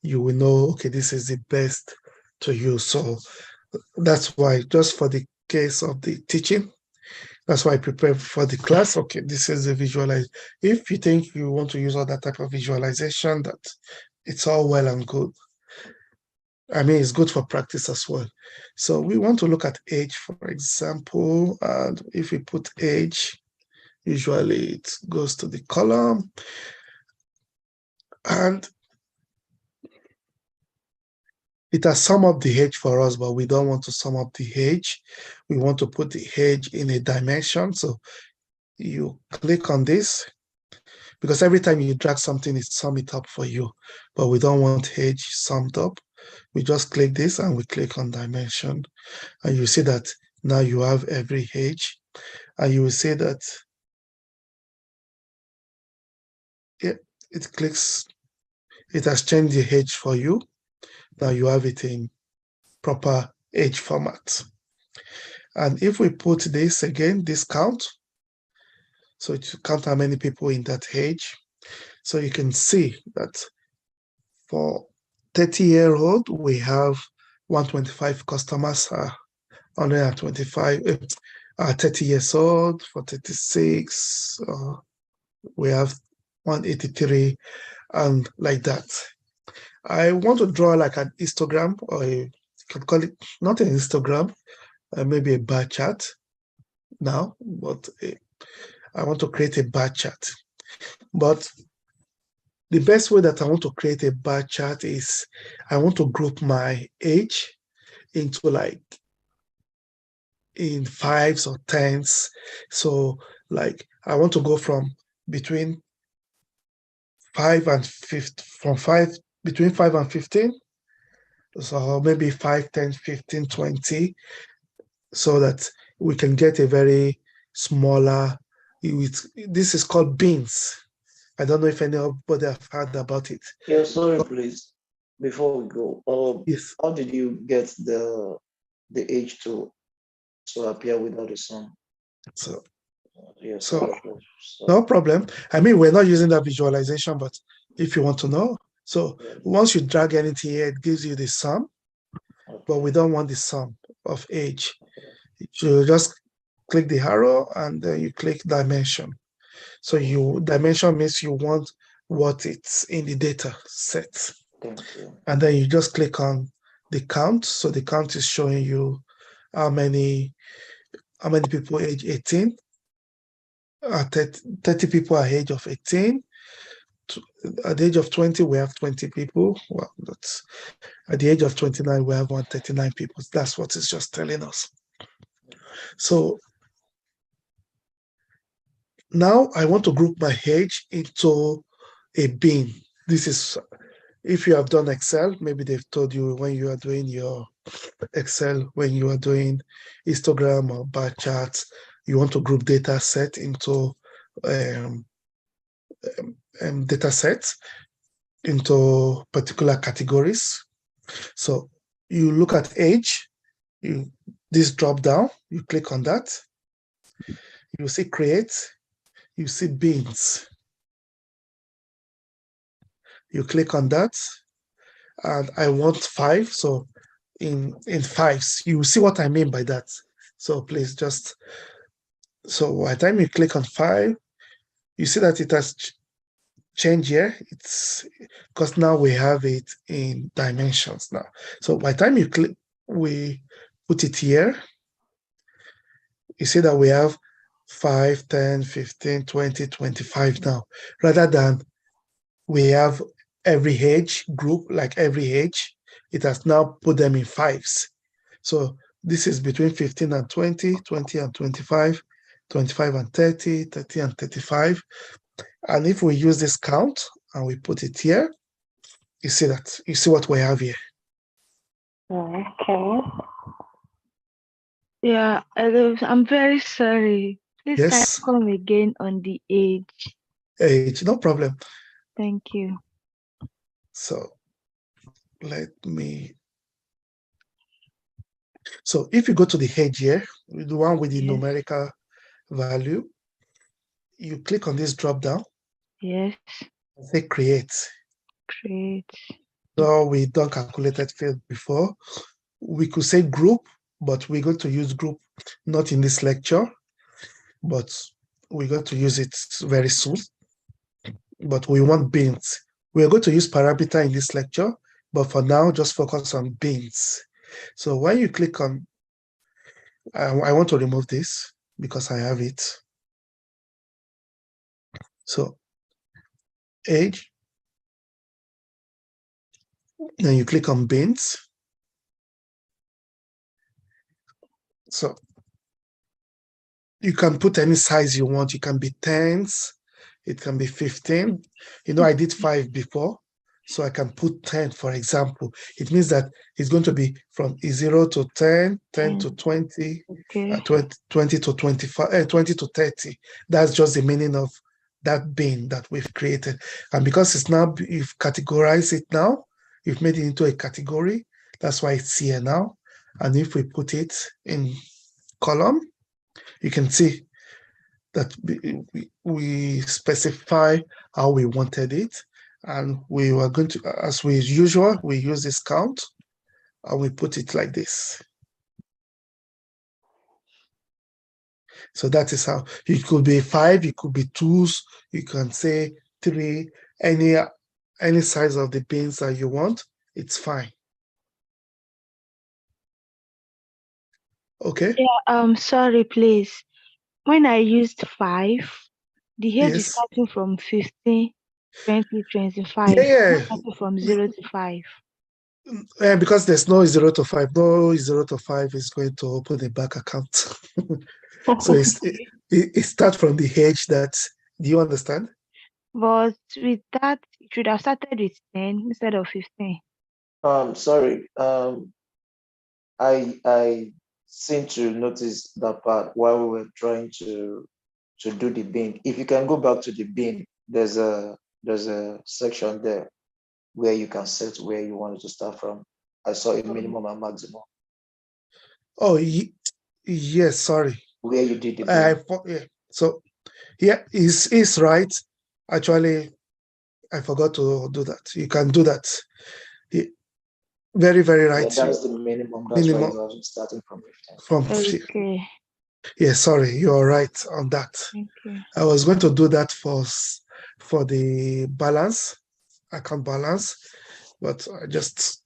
you will know, okay, this is the best to use. So that's why, just for the case of the teaching, that's why I prepare for the class. Okay, this is the visualize. If you think you want to use all that type of visualization, that it's all well and good. I mean, it's good for practice as well. So we want to look at age, for example, and if we put age, usually it goes to the column. And it has sum up the age for us, but we don't want to sum up the age. We want to put the age in a dimension. So you click on this, because every time you drag something, it sum it up for you. But we don't want age summed up. We just click this and we click on dimension. And you see that now you have every age. And you will see that it has changed the age for you. Now you have it in proper age format. And if we put this again, this count, so to count how many people in that age, so you can see that for 30-year-old, we have 125 customers, 125, 30 years old. For 36, we have 183, and like that. I want to draw like an histogram, or you can call it not an histogram, maybe a bar chart now, but I want to create a bar chart. But the best way that I want to create a bar chart is I want to group my age into like in 5s or 10s. So like I want to go from between 5 and 15, between 5 and 15. So maybe 5, 10, 15, 20, so that we can get a very smaller, this is called beans. I don't know if anybody have heard about it. Yeah, sorry, please. Before we go, yes. How did you get the age to appear without a sum? So, yes, so no problem. I mean, we're not using that visualization, but if you want to know, so once you drag anything here, it gives you the sum, but we don't want the sum of age. You just click the arrow and then you click dimension. So dimension means you want what it's in the data set. Thank you. And then you just click on the count. So the count is showing you how many people age 18. 30 people are age of 18. At the age of 20, we have 20 people. Well, that's at the age of 29, we have 139 people. That's what it's just telling us. So now I want to group my age into a bin. This is, if you have done Excel, maybe they've told you when you are doing your Excel, when you are doing histogram or bar charts, you want to group data set into data sets into particular categories. So you look at age, this drop down, you click on that, you see create, you see bins. You click on that, and I want 5. So in 5s, you see what I mean by that. So please just, so by the time you click on 5, you see that it has changed here. It's because now we have it in dimensions now. So by the time you click, we put it here, you see that we have 5, 10, 15, 20, 25 now, rather than we have every age group, like every age, it has now put them in 5s. So this is between 15 and 20, 20 and 25, 25 and 30, 30 and 35. And if we use this count and we put it here, you see what we have here. Okay. Yeah, I'm very sorry. Please can Yes. you come again on the age? Age, no problem. Thank you. So so if you go to the age here, the one with the Yes. numerical value, you click on this drop down. Yes. And say create. Create. So we done calculated field before. We could say group, but we're going to use group not in this lecture, but we're going to use it very soon. But we want bins. We're going to use parameter in this lecture, but for now, just focus on bins. So when you click on, I want to remove this because I have it. So age, then you click on bins. So you can put any size you want. It can be 10s, it can be 15. You know, I did 5 before, so I can put 10, for example. It means that it's going to be from 0 to 10, 10 to 20, Okay. 20 to 25, 20 to 30. That's just the meaning of that bin that we've created. And because it's now, you've categorized it now, you've made it into a category. That's why it's here now. And if we put it in column, you can see that we specify how we wanted it, and we were going to, as usual, we use this count and we put it like this. So that is how it could be 5, it could be 2s, you can say 3, any size of the bins that you want, it's fine. Okay. Yeah, sorry, please. When I used 5, the age is Yes. starting from 15, 20, 25. Yeah. Starting from 0 to 5. And because there's no 0 to 5, no 0 to 5 is going to open a bank account. So it starts from the age that, do you understand? But with that, it should have started with 10 instead of 15. Sorry. I seem to notice that part while we were trying to do the bin. If you can go back to the bin, there's a section there where you can set where you wanted to start from. I saw a minimum and maximum. Oh, yes, sorry. Where you did the bin. Yeah. So yeah, is right. Actually, I forgot to do that. You can do that. Very, very Yeah, right. that's the minimum. That's why Minimum you are starting from 15. from Okay. yeah, sorry, you're right on that. Okay. I was going to do that for the balance, account balance, but I just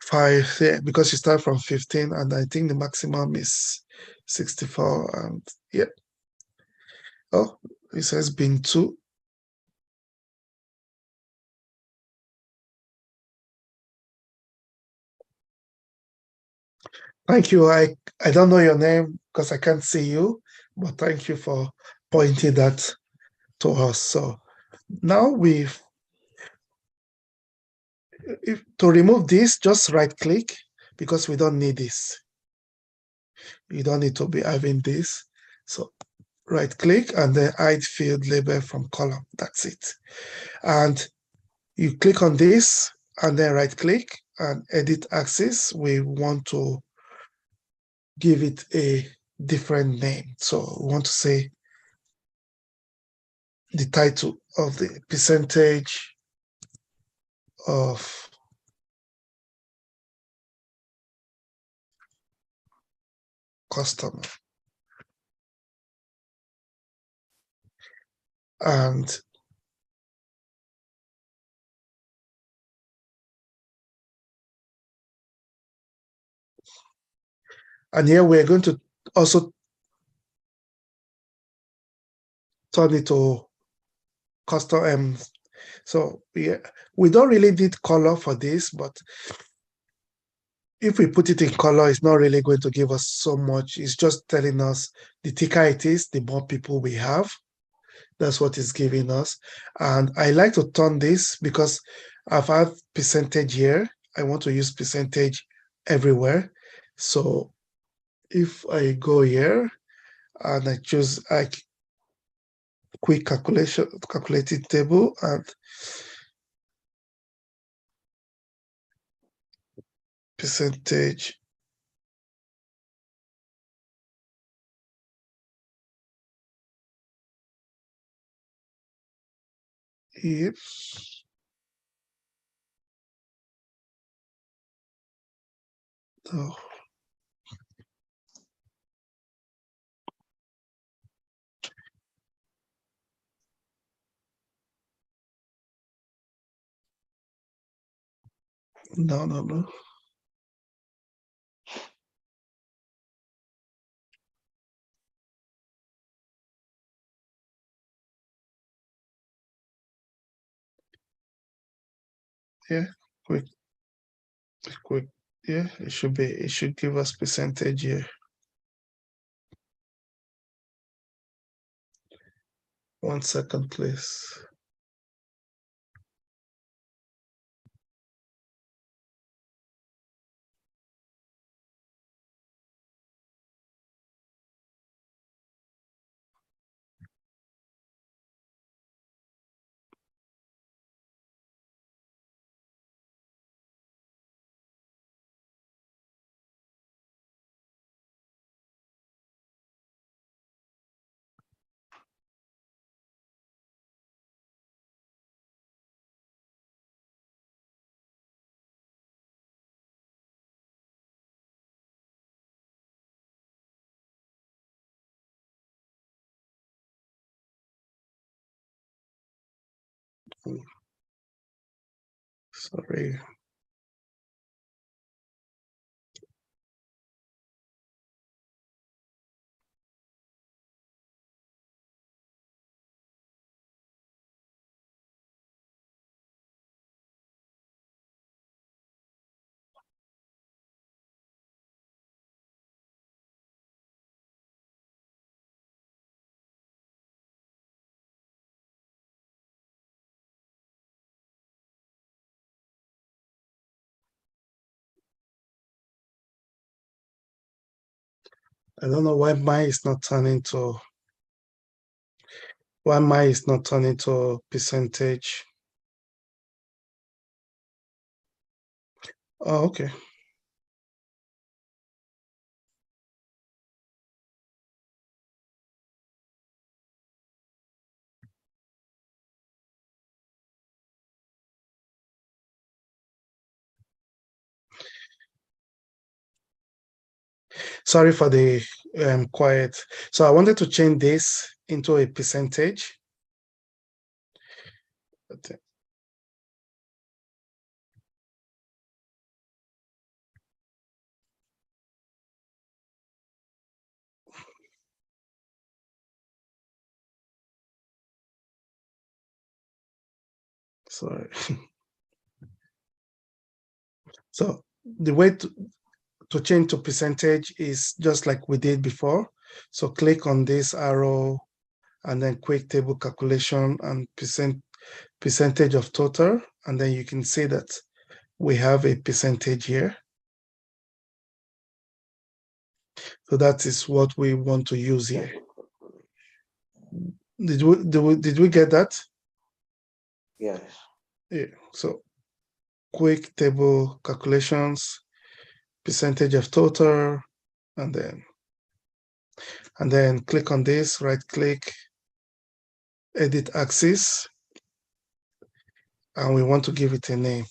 five, yeah, because you start from 15 and I think the maximum is 64 and yeah. Oh, it says bin two. Thank you. I don't know your name because I can't see you, but thank you for pointing that to us. So now to remove this, just right click because we don't need this. You don't need to be having this. So right click and then hide field label from column. That's it. And you click on this and then right click and edit axis. We want to give it a different name. So we want to say the title of the percentage of customer. And here we're going to also turn it to custom. So we don't really need color for this, but if we put it in color, it's not really going to give us so much. It's just telling us the thicker it is, the more people we have. That's what it's giving us. And I like to turn this because I've had percentage here. I want to use percentage everywhere. So if I go here and I choose like quick calculated table and percentage if oh, no. Yeah, quick. Yeah, it should give us percentage here. 1 second, please. Sorry. I don't know why mine is not turning to percentage. Oh, okay. Sorry for the quiet. So I wanted to change this into a percentage. Sorry. So the way to change to percentage is just like we did before. So click on this arrow and then quick table calculation and percentage of total. And then you can see that we have a percentage here. So that is what we want to use here. Did we get that? Yes. Yeah. So quick table calculations, percentage of total, and then click on this, right click, edit axis, and we want to give it a name.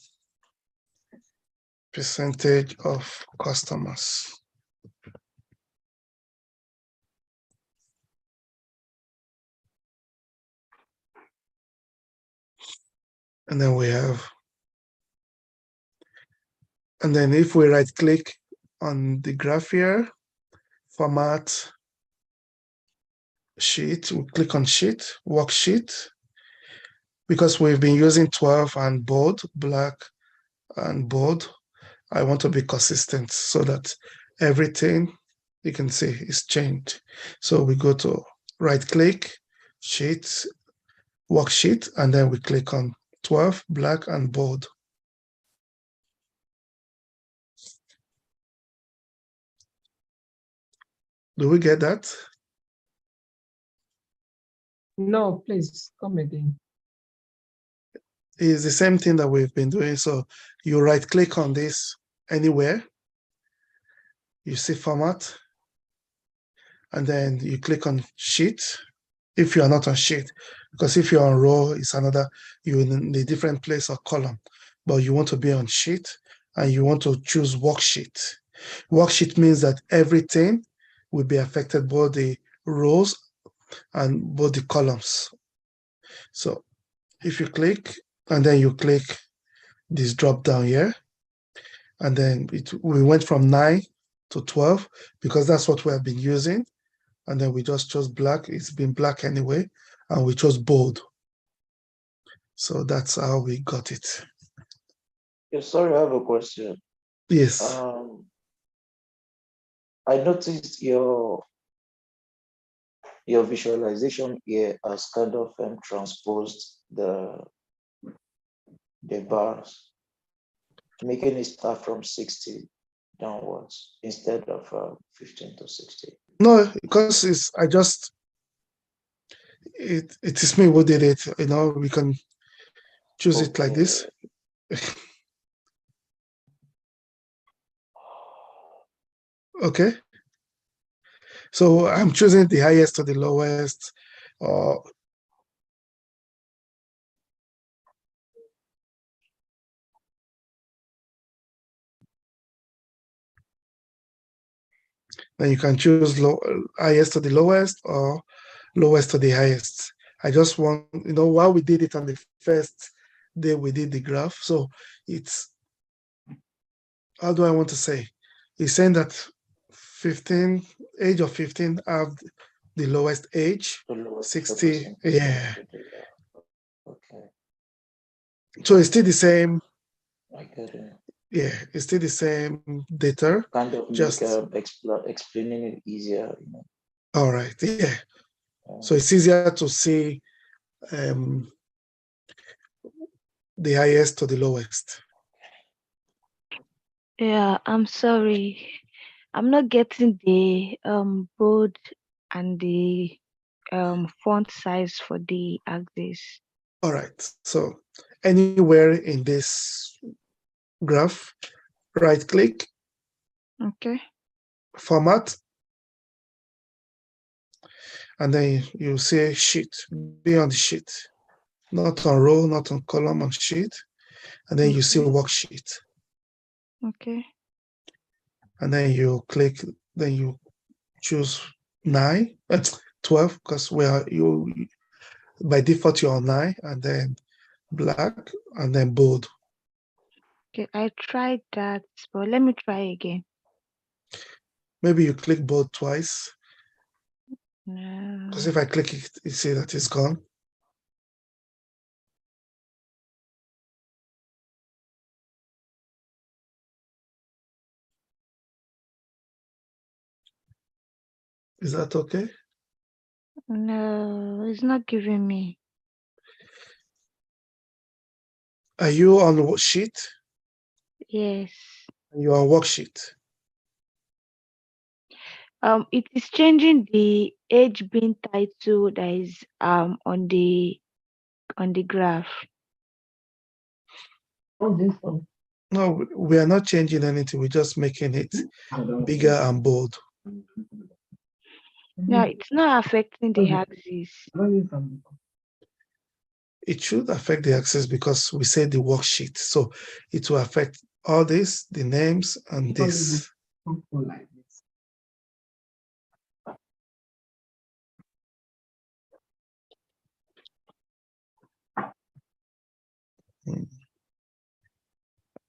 Percentage of customers. And then we have, and then if we right click on the graph here, format, sheet, we click on sheet, worksheet, because we've been using 12 and bold, black and bold. I want to be consistent so that everything you can see is changed. So we go to right click, sheet, worksheet, and then we click on 12, black and bold. Do we get that? No, please come again. It's the same thing that we've been doing. So you right click on this anywhere, you see format, and then you click on sheet if you are not on sheet, because if you're on row, it's another, you're in a different place or column, but you want to be on sheet and you want to choose worksheet. Worksheet means that everything will be affected, both the rows and both the columns. So if you click and then you click this drop down here, and then we went from 9 to 12 because that's what we have been using. And then we just chose black. It's been black anyway, and we chose bold. So that's how we got it. Yes, sorry, I have a question. Yes. I noticed your visualization here has kind of transposed the bars, making it start from 60 downwards instead of 15 to 60. No, because it is me who did it. You know, we can choose it like this. Okay. So I'm choosing the highest to the lowest. Then you can choose highest to the lowest or lowest to the highest. I just want, while we did it on the first day we did the graph, so it's, how do I want to say? It's saying that age of 15 have the lowest age, 60, yeah. Okay. So it's still the same. I get it. Yeah, it's still the same data. Kind of just explaining it easier. All right, yeah. So it's easier to see the highest to the lowest. Yeah, I'm sorry. I'm not getting the bold and the font size for the axis. All right. So anywhere in this graph, right click. Okay. Format. And then you see sheet, be on the sheet, not on row, not on column, on sheet. And then you see worksheet. Okay. And then you click then you choose 9, 12, because by default you're on 9, and then black, and then bold. Okay, I tried that, but let me try again. Maybe you click bold twice, No. because if I click it, you see that it's gone. Is that okay? No, it's not giving me. Are you on worksheet? Yes. You're on worksheet. It is changing the age bin title that is on the graph. On this one. No, we are not changing anything. We're just making it bigger and bold. No, it's not affecting the axis. It should affect the axis because we say the worksheet. So it will affect all this, the names, and this.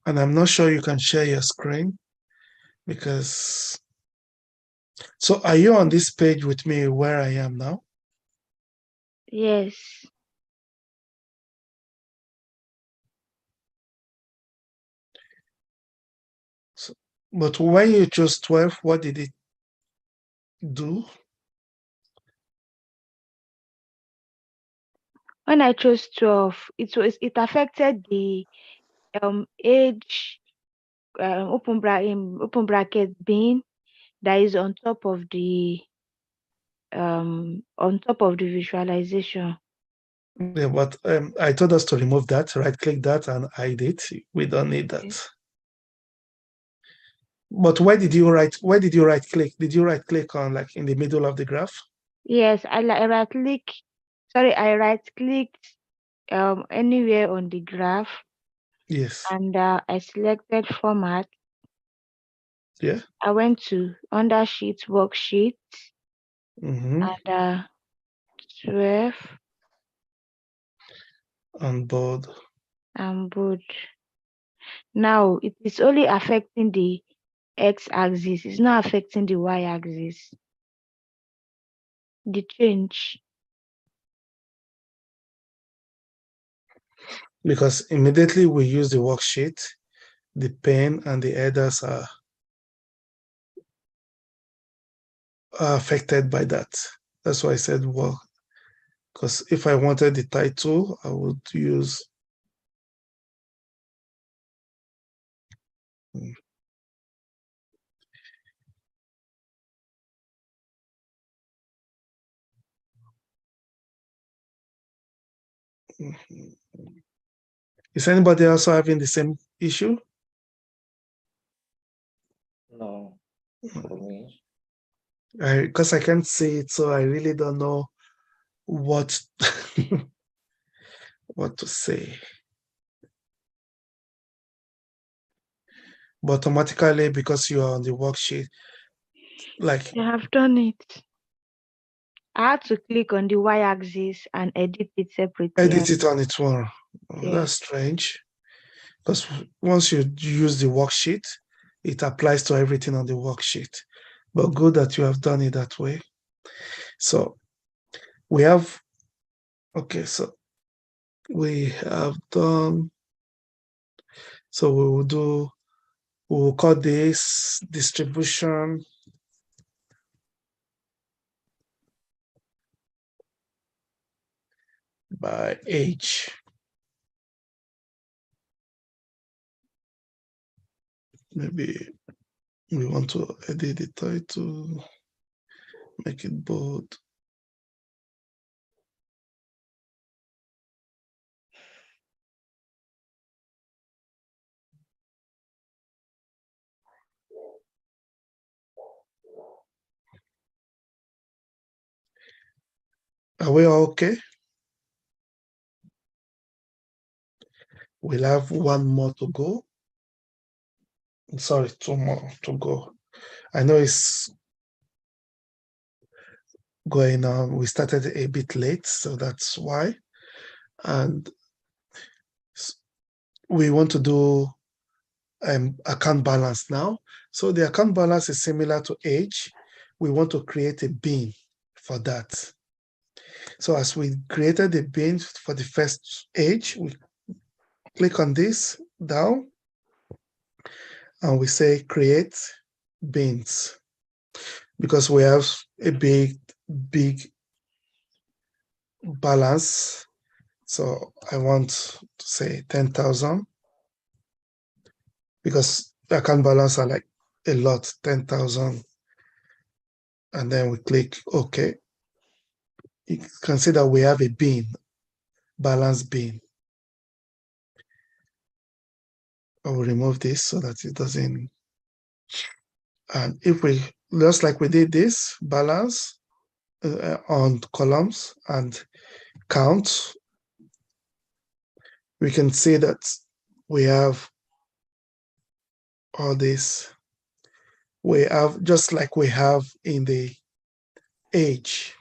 And I'm not sure you can share your screen because. So are you on this page with me where I am now? Yes. So, but when you chose 12, what did it do? When I chose 12, it affected the age open bracket bin that is on top of the visualization. Yeah, but I told us to remove that, right click that and hide it. We don't need that. Okay. But why did you right click? Did you right click on like in the middle of the graph? Yes, I right clicked anywhere on the graph. Yes. And I selected format. Yeah. I went to undersheet worksheet Mm-hmm. and 12 On board. and bold. Now it is only affecting the x-axis. It's not affecting the y-axis. The change. Because immediately we use the worksheet, the pen and the headers are affected by that. That's why I said, well, because if I wanted the title, I would use Is anybody also having the same issue? No, for me. Because I can't see it, so I really don't know what what to say. But automatically, because you are on the worksheet, like I have done it. I had to click on the y-axis and edit it separately. edit it on its own. Oh, Yes. that's strange. Because once you use the worksheet, it applies to everything on the worksheet. But good that you have done it that way. So we have, okay, so we have done, so we'll call this distribution by age. Maybe we want to edit the title, make it bold. Are we all okay? We'll have one more to go. Sorry, two more to go. I know it's going on. We started a bit late, so that's why. And we want to do account balance now. So the account balance is similar to age. We want to create a bin for that. So as we created the bin for the first age, we click on this down and we say create bins because we have a big balance. So I want to say 10,000 because the account balance are like a lot, 10,000. And then we click OK. You can see that we have a bin, balance bin. I will remove this so that it doesn't. And if we, just like we did this, balance on columns and count, we can see that we have all this. We have, just like we have in the age.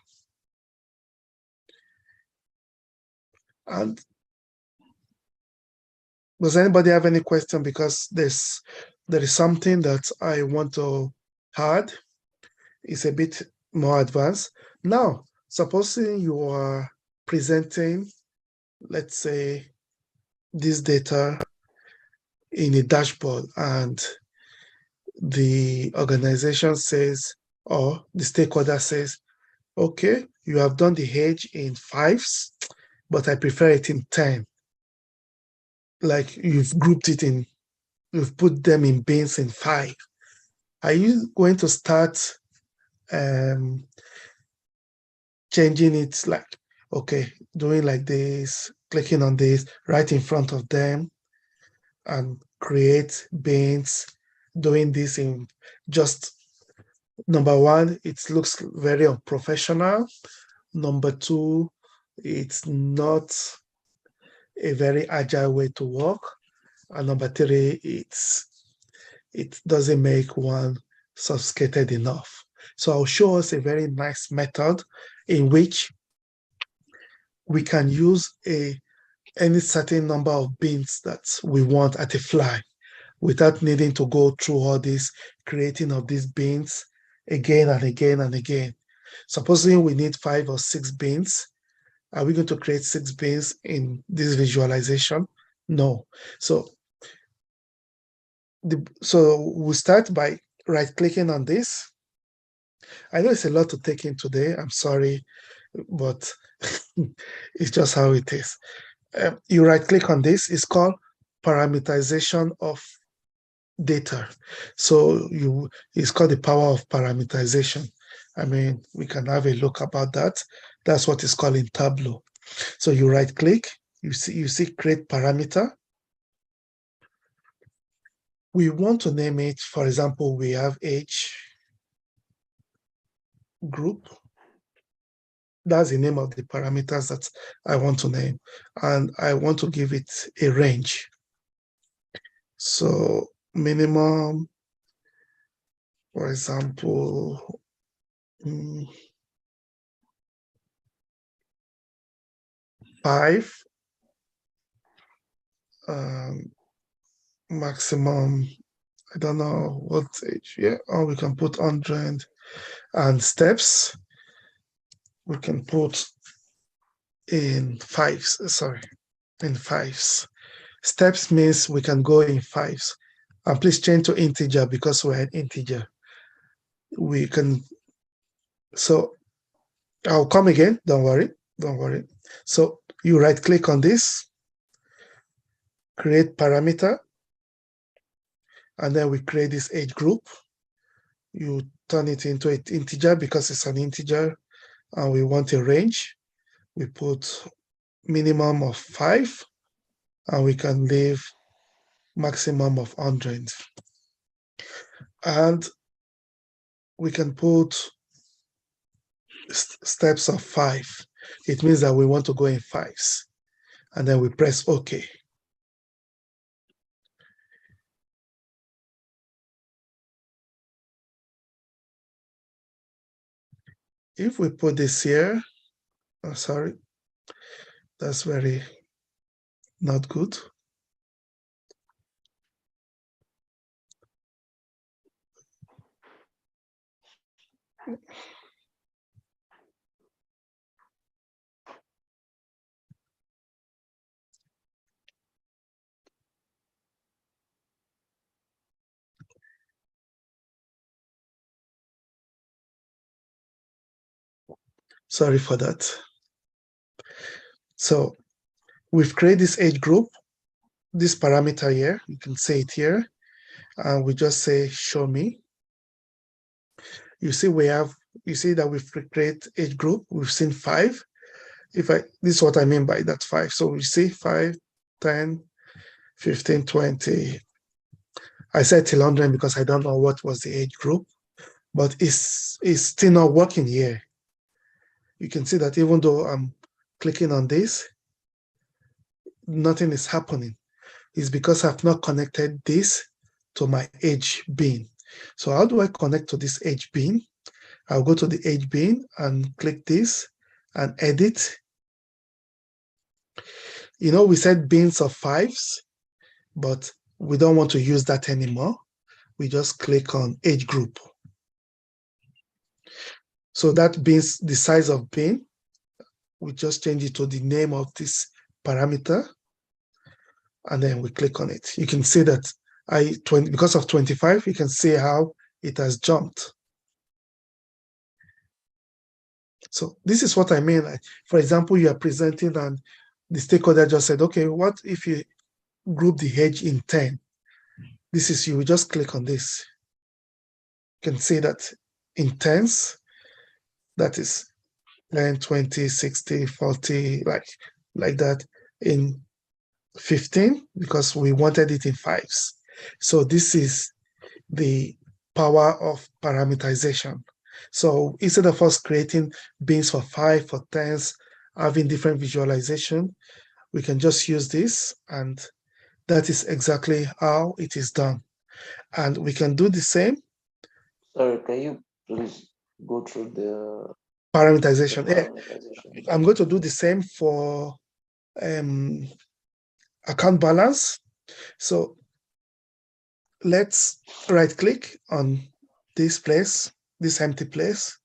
And does anybody have any question? Because there is something that I want to add. It's a bit more advanced. Now, supposing you are presenting, let's say, this data in a dashboard and the organization says, or the stakeholder says, okay, you have done the age in 5s, but I prefer it in 10. Like you've grouped it in, you've put them in bins in 5. Are you going to start changing it like, okay, doing like this, clicking on this right in front of them and create bins, doing this in just, number one, it looks very unprofessional. Number two, it's not a very agile way to work. And number three, it doesn't make one sophisticated enough. So I'll show us a very nice method in which we can use any certain number of bins that we want at a fly without needing to go through all this creating of these bins again and again and again. Supposing we need 5 or 6 bins, are we going to create 6 bins in this visualization? No. So we start by right-clicking on this. I know it's a lot to take in today. I'm sorry, but it's just how it is. You right-click on this. It's called parameterization of data. So it's called the power of parameterization. I mean, we can have a look about that. That's what it's called in Tableau. So you right-click, you see create parameter. We want to name it, for example, we have age group. That's the name of the parameters that I want to name. And I want to give it a range. So minimum, for example, 5, maximum, I don't know what age, yeah, or we can put 100, and steps, we can put in 5s, in 5s. Steps means we can go in 5s. And please change to integer because we're an integer. We can, so I'll come again, don't worry. So you right-click on this, create parameter, and then we create this age group. You turn it into an integer because it's an integer, and we want a range. We put minimum of 5, and we can leave maximum of 100. And we can put steps of 5. It means that we want to go in 5s. And then we press OK. if we put this here, oh, sorry, that's very not good. Sorry for that. So we've created this age group, this parameter here, you can say it here, and we just say show me. You see you see that we've created age group, we've seen 5. This is what I mean by that 5. So we see 5, 10, 15, 20. I said till 100 because I don't know what was the age group, but it's still not working here. You can see that even though I'm clicking on this, nothing is happening. It's because I've not connected this to my age bin. So how do I connect to this age bin? I'll go to the age bin and click this and edit. You know, we said bins of 5s, but we don't want to use that anymore. We just click on age group. So that bins, the size of bin, we just change it to the name of this parameter, and then we click on it. You can see that because of 25, you can see how it has jumped. So this is what I mean. For example, you are presenting and the stakeholder just said, okay, what if you group the age in 10? This is, you will just click on this. You can see that in tens, that is 10, 20, 60, 40, like that. In 15, because we wanted it in 5s. So this is the power of parameterization. So instead of us creating bins for 5, for 10s, having different visualization, we can just use this, and that is exactly how it is done. And we can do the same. Sorry, can you please go through the parameterization? parameterization? I'm going to do the same for account balance. So let's right click on this place, this empty place,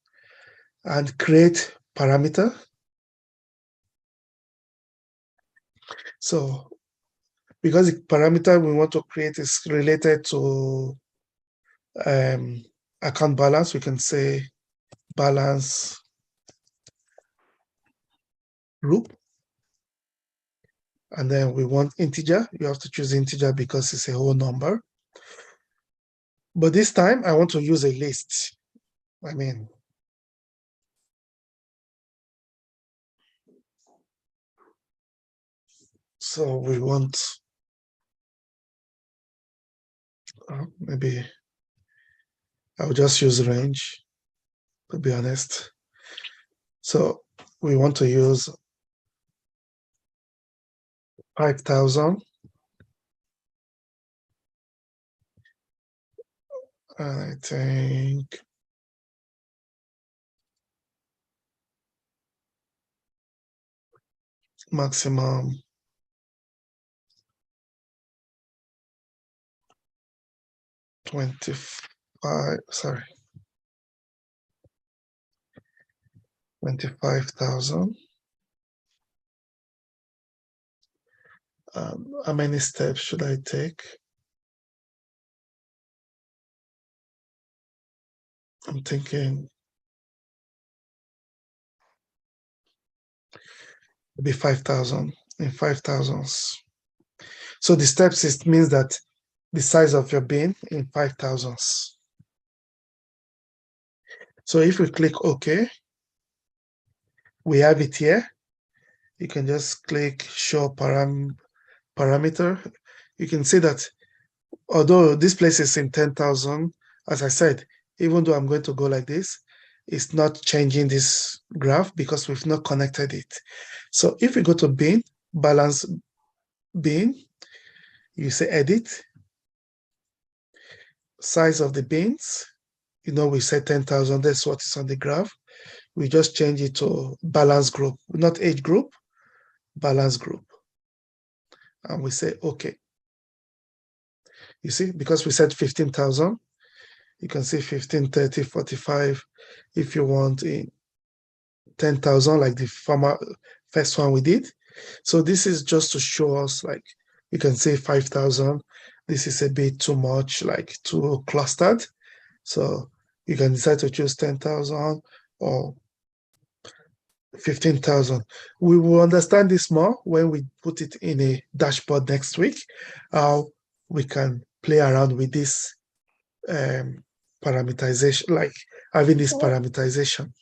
and create parameter. So because the parameter we want to create is related to account balance, we can say balance group. And then we want integer. You have to choose integer because it's a whole number. But this time I want to use a list. So we want, maybe I'll just use range, to be honest. So we want to use 5,000. I think maximum 25,000. How many steps should I take? I'm thinking maybe 5,000 in 5,000s. So the steps means that the size of your bin in 5,000s. So if we click OK, we have it here. You can just click show parameter. You can see that although this place is in 10,000, as I said, even though I'm going to go like this, it's not changing this graph because we've not connected it. So if we go to bin, balance bin, you say edit, size of the bins, we said 10,000, that's what is on the graph. we just change it to balance group, not age group, balance group. And we say, okay. You see, because we said 15,000, you can see 15, 30, 45. If you want in 10,000, like the first one we did. So this is just to show us, like, you can say 5,000. This is a bit too much, like too clustered. So you can decide to choose 10,000 or 15,000. We will understand this more when we put it in a dashboard next week, how we can play around with this parameterization, like having this parameterization.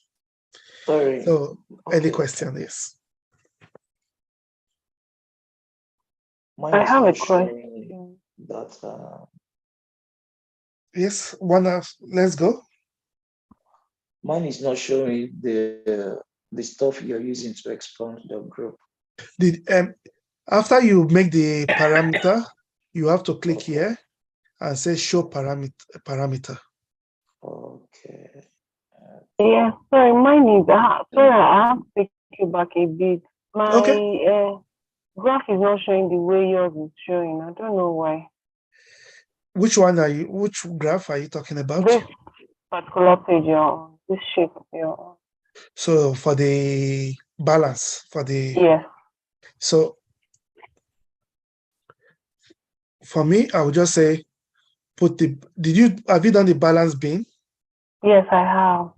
Sorry. So any Okay. question? Yes. Mine I is have a not showing question. that Yes, let's go. mine is not showing the stuff you're using to expand the group. After you make the parameter, you have to click Okay. here and say show parameter. Okay. Yeah, sorry, mine is sorry, I have to take you back a bit. My Okay. graph is not showing the way yours is showing. I don't know why. Which graph are you talking about? This particular page you're on, this shape you're on. So for the balance, Yes. So for me, I would just say have you done the balance bin? Yes, I have.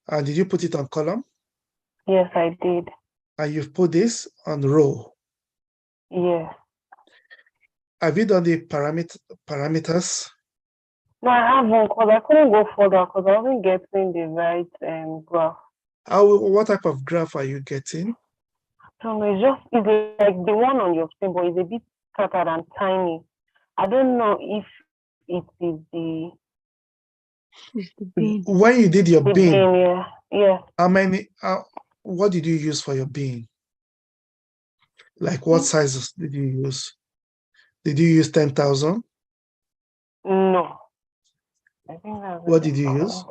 And did you put it on column? Yes, I did. And you've put this on row. Yes. Have you done the parameters? No, I haven't, because I couldn't go further because I wasn't getting the right graph. What type of graph are you getting? So it's like the one on your screen, but it's a bit scattered and tiny. I don't know if it is the bin. When you did your bin, bin, yeah. What did you use for your bin? Like what sizes did you use? Did you use 10,000? No. I think that's What did you use?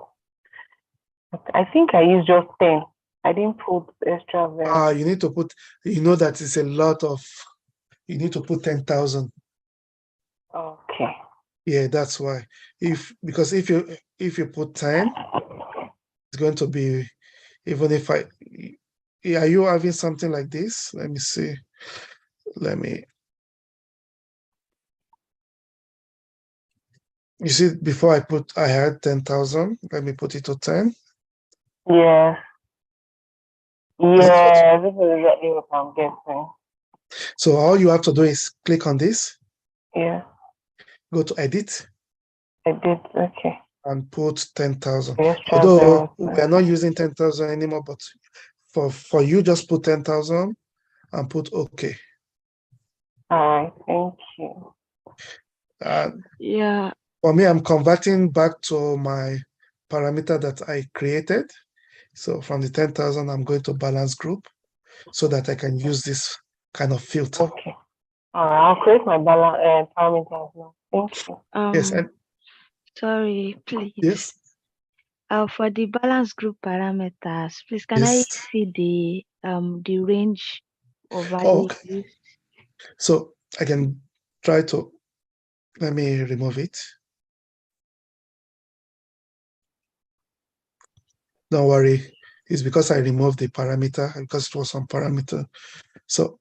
I think I used just 10. I didn't put extra value. You need to put, that it's a lot of, you need to put 10,000. Okay. Yeah, that's why. Because if you put 10, it's going to be, even if are you having something like this? Let me see. You see, before I had 10,000. Let me put it to 10. Yeah. Yeah, this is exactly what I'm getting. So all you have to do is click on this. Yeah. Go to edit. I did, okay. And put 10,000. Extra Although value. we are not using 10,000 anymore, but for you, just put 10,000 and put OK. All right, thank you. Yeah. For me, I'm converting back to my parameter that I created. So from the 10,000, I'm going to balance group so that I can use this kind of filter. Okay. All right, I'll create my balance parameters now. Thank you. Yes, and sorry, please. yes. For the balance group parameters, please can I see the range of values used? So I can try to, let me remove it. Don't worry, it's because I removed the parameter, because it was some parameter. So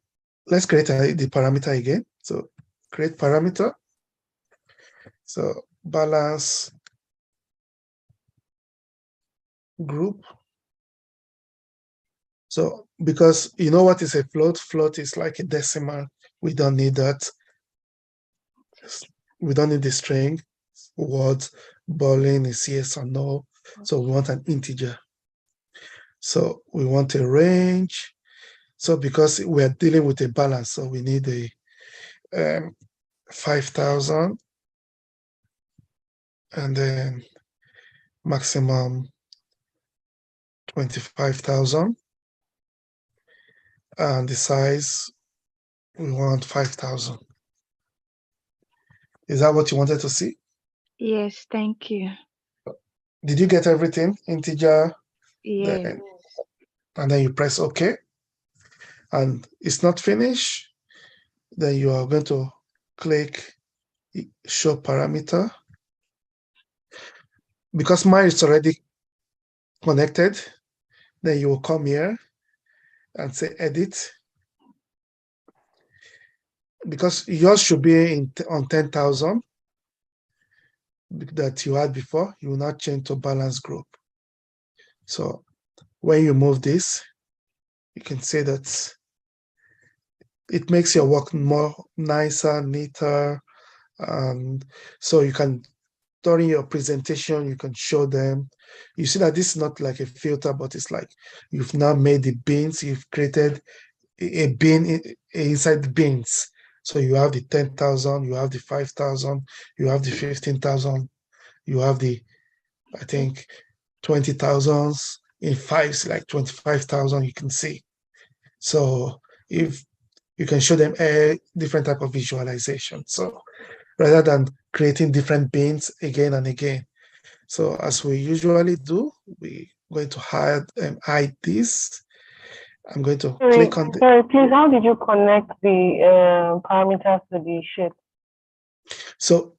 let's create the parameter again. So create parameter. So balance group. So because you know what is a float? Float is like a decimal. We don't need that. We don't need the string. Words, boolean is yes or no. So we want an integer. So we want a range. So because we're dealing with a balance, so we need a 5,000 and then maximum 25,000. And the size, we want 5,000. Is that what you wanted to see? Yes, thank you. Did you get everything? Integer, Yeah. And then you press OK. And it's not finished. Then you are going to click Show Parameter. Because mine is already connected, then you will come here and say Edit. Because yours should be on 10,000 that you had before, you will not change to balance group. So when you move this, you can see that it makes your work more nicer, neater. And so you can, during your presentation, you can show them. You see that this is not like a filter, but it's like you've now made the bins, you've created a bin inside the bins. So you have the 10,000, you have the 5,000, you have the 15,000, you have the, I think, 20,000 in fives, like 25,000, you can see. So if you can show them a different type of visualization. So rather than creating different bins again and again. So as we usually do, we're going to hide this. I'm going to click on the. Sorry, please, how did you connect the parameters to the sheet? So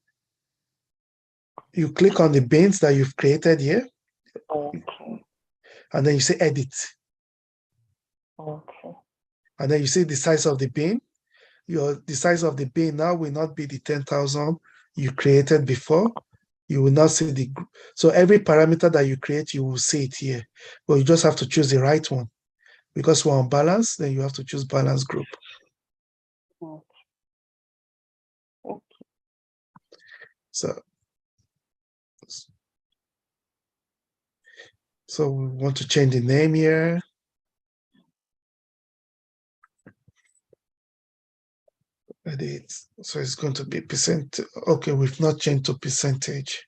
you click on the bins that you've created here. Okay. And then you say edit. Okay. And then you see the size of the bin. The size of the bin now will not be the 10,000 you created before. You will not see the, so every parameter that you create, you will see it here. But you just have to choose the right one. Because we're on balance, then you have to choose balance group. Okay. So we want to change the name here. Edit. So it's going to be percent. Okay, we've not changed to percentage,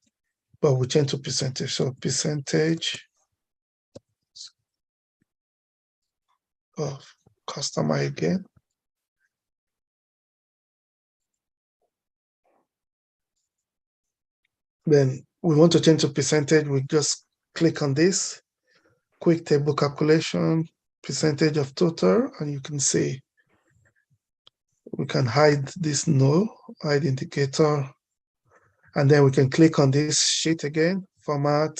but we change to percentage. So percentage of customer again. Then we want to change to percentage. We just click on this, quick table calculation, percentage of total, and you can see we can hide this null, hide indicator, and then we can click on this sheet again, format,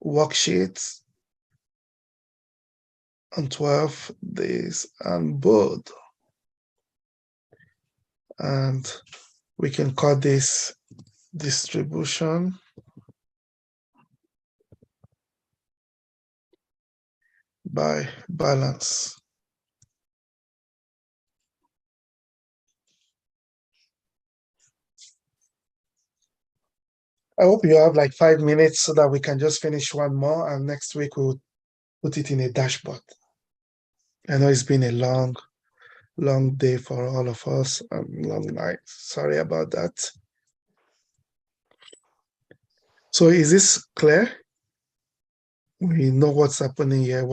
worksheet, and 12 days and bold. And we can call this distribution by balance. I hope you have like 5 minutes so that we can just finish one more, and next week we'll put it in a dashboard. I know it's been a long day for all of us and long night. Sorry about that. So is this clear? We know what's happening here,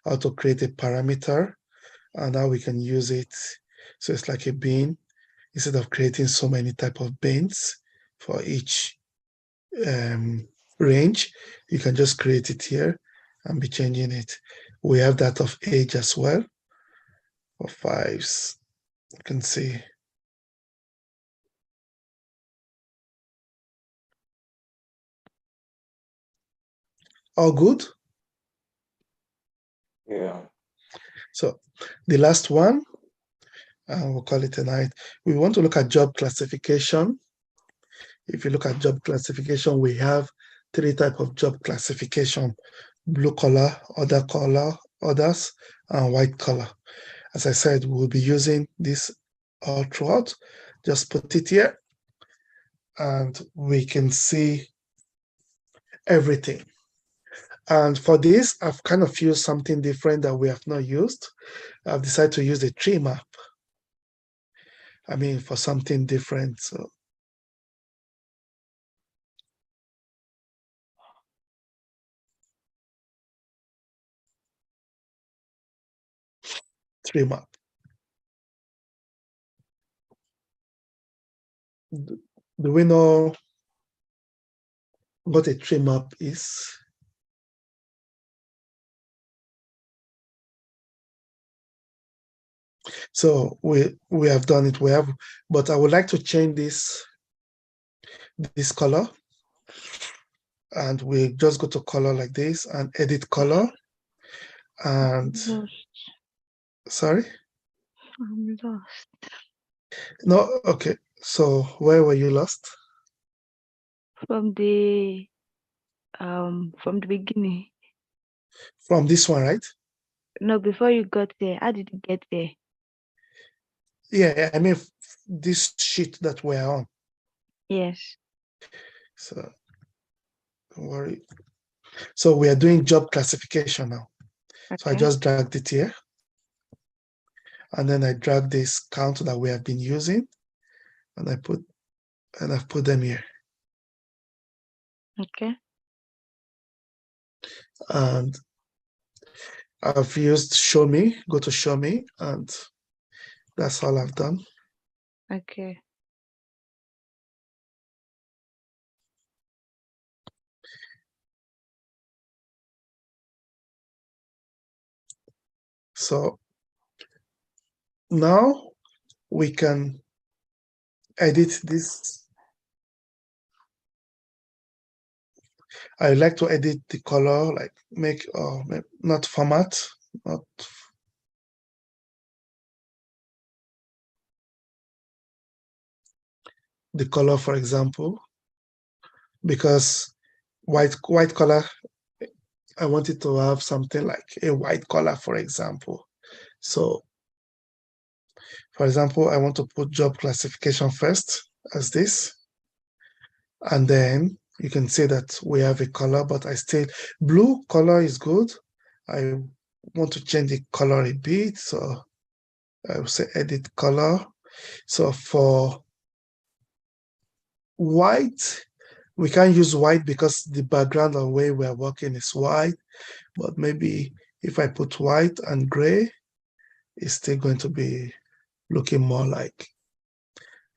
how to create a parameter, and how we can use it. So it's like a bin. Instead of creating so many type of bins for each range, you can just create it here and be changing it. We have that of age as well, for fives. You can see. All good? Yeah. So the last one, and we'll call it a night. We want to look at job classification. If you look at job classification, we have 3 types of job classification: blue collar, other collar, others, and white collar. As I said, we'll be using this all throughout. Just put it here, and we can see everything. And for this, I've kind of used something different that we have not used. I've decided to use the tree map. I mean, for something different. So tree map. Do we know what a tree map is? So we have done it. But I would like to change this color, and we just go to color like this and edit color. And sorry, I'm lost. no, okay. So where were you lost? From the beginning. From this one, right? No, before you got there. How did you get there? Yeah, I mean this sheet that we're on. Yes. So don't worry. So we are doing job classification now. So I Okay. just dragged it here. And then I drag this count that we have been using, and I've put them here. Okay. And I've used show me, go to show me, and that's all I've done. Okay. So now we can edit this. I like to edit the color, like make not format, not the color, for example, because white color, I want it to have something like a white color, for example. So for example, I want to put job classification first as this. And then you can see that we have a color, but blue color is good. I want to change the color a bit. So I will say edit color. So for white, we can't use white because the background of where we're working is white. But maybe if I put white and gray, it's still going to be looking more like.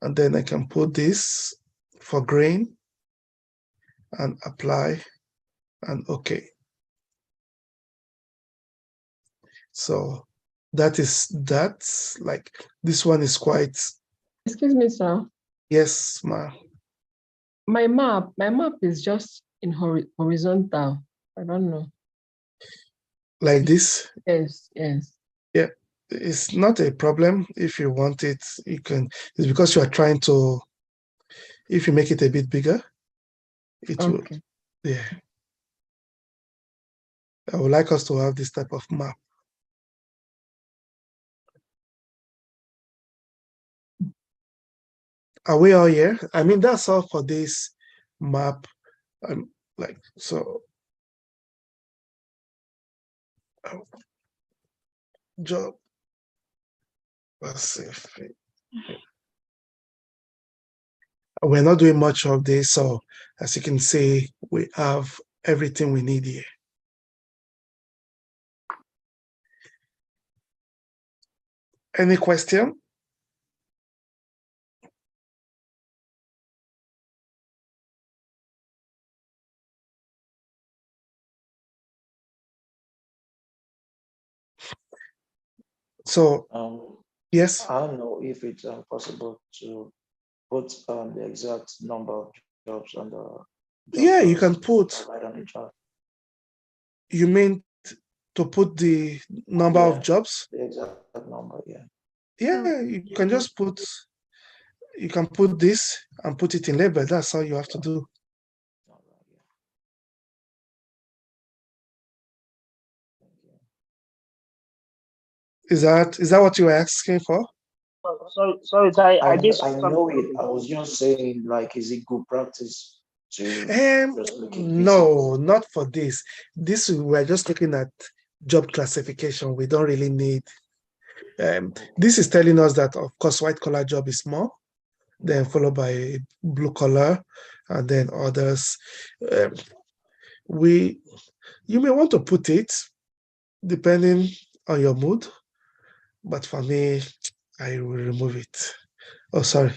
And then I can put this for green and apply and okay. So that's like, this one is quite. Excuse me, sir. Yes, ma'am. My map is just in horizontal. I don't know. Like this? Yes, yes. Yeah, it's not a problem. If you want it, you can. It's because you are trying to, if you make it a bit bigger, it will, Okay. yeah. I would like us to have this type of map. Are we all here? I mean, that's all for this map. Like, so, job, let's see. We're not doing much of this, so as you can see, we have everything we need here. Any question? So, yes. I don't know if it's possible to put the exact number of jobs on the Yeah, you can put. right on the chart. You mean to put the number of jobs? The exact number, yeah. Yeah, you can just put. You can put this and put it in label. That's all you have to do. Is that what you were asking for? Sorry, I just know it. I was just saying, like, is it good practice to just look at no, not for this. This we're just looking at job classification. We don't really need. This is telling us that, of course, white collar job is more, then followed by blue collar, and then others. You may want to put it depending on your mood, but for me, I will remove it. Oh, sorry.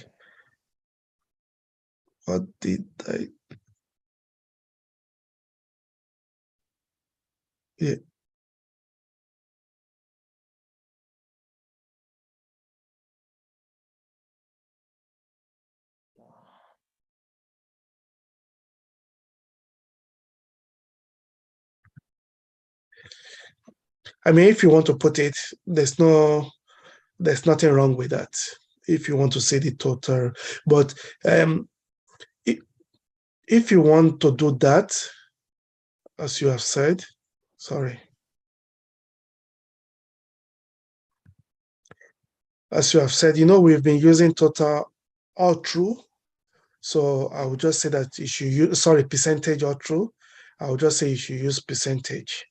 What did I? Yeah. I mean, if you want to put it, there's nothing wrong with that. If you want to see the total, but if you want to do that, as you have said, sorry. As you have said, we've been using total all through. So I would just say that you should use, sorry, percentage all through. I would just say you should use percentage.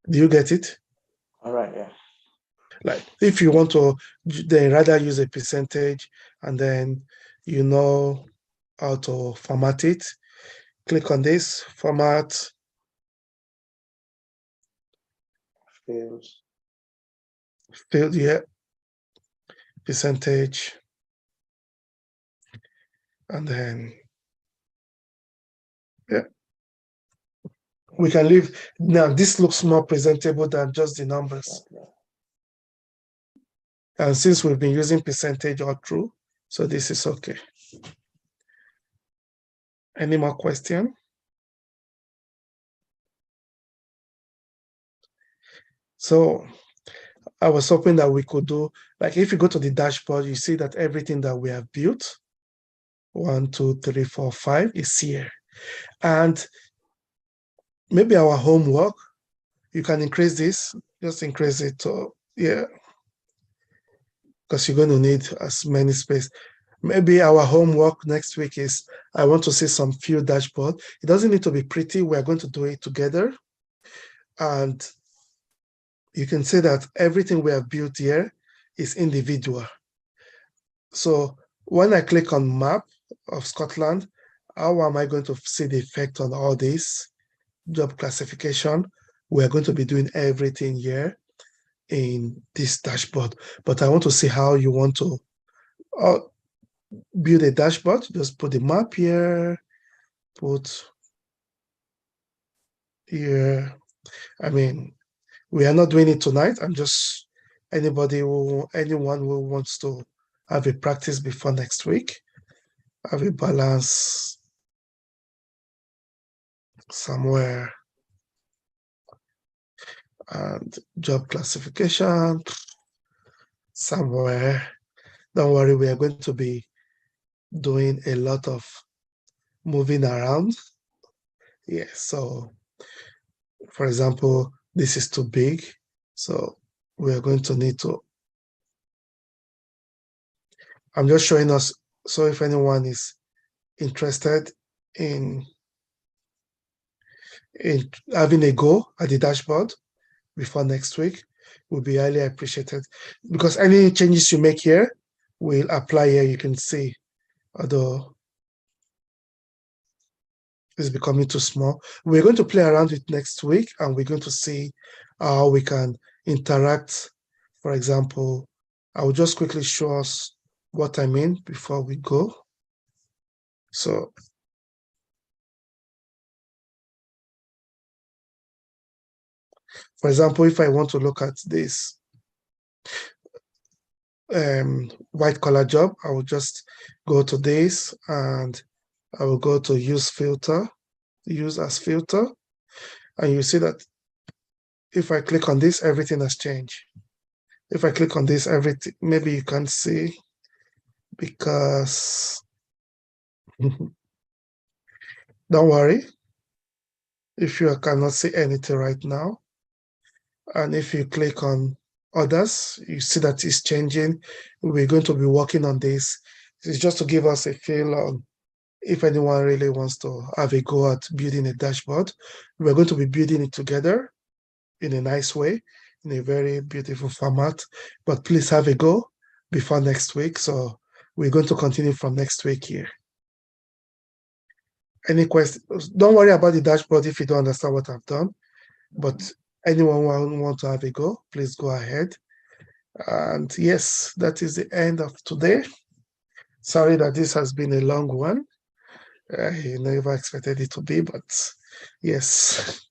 Do you get it? All right, yeah. Like if you want to, then rather use a percentage and then you know how to format it. Click on this, format. Field here, percentage. And then, yeah. We can leave. Now, this looks more presentable than just the numbers. And since we've been using percentage all through, so this is okay. Any more question? So I was hoping that we could do, like if you go to the dashboard, you see that everything that we have built, 1, 2, 3, 4, 5 is here. And maybe our homework, you can increase this, just increase it to, yeah, because you're going to need as many space. Maybe our homework next week is, I want to see some few dashboard. It doesn't need to be pretty. We're going to do it together. And you can say that everything we have built here is individual. So when I click on map of Scotland, how am I going to see the effect on all this? Job classification. We're going to be doing everything here in this dashboard. But I want to see how you want to build a dashboard. Just put the map here, put here. I mean, we are not doing it tonight. I'm just anyone who wants to have a practice before next week, have a balance somewhere, and job classification somewhere. Don't worry, we are going to be doing a lot of moving around. Yeah, so for example, this is too big, so we are going to need to, I'm just showing us, so if anyone is interested in having a go at the dashboard before next week, will be highly appreciated, because any changes you make here will apply here. You can see, although it's becoming too small. We're going to play around with next week, and we're going to see how we can interact. For example, I will just quickly show us what I mean before we go. So for example, if I want to look at this white collar job, I will just go to this and I will go to use filter, use as filter. And you see that if I click on this, everything has changed. If I click on this, everything, maybe you can't see because, don't worry, if you cannot see anything right now. And if you click on others, you see that it's changing. We're going to be working on this. It's just to give us a feel on if anyone really wants to have a go at building a dashboard. We're going to be building it together in a nice way, in a very beautiful format. But please have a go before next week. So we're going to continue from next week here. Any questions? Don't worry about the dashboard if you don't understand what I've done. But anyone who wants to have a go, please go ahead. And yes, that is the end of today. Sorry that this has been a long one. I never expected it to be, but yes.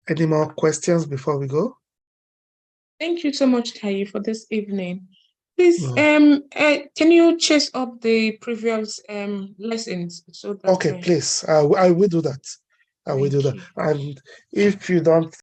Any more questions before we go? Thank you so much, Tayi, for this evening. Please, can you chase up the previous lessons so that okay, please. I will do that. I will do that. you. And if you don't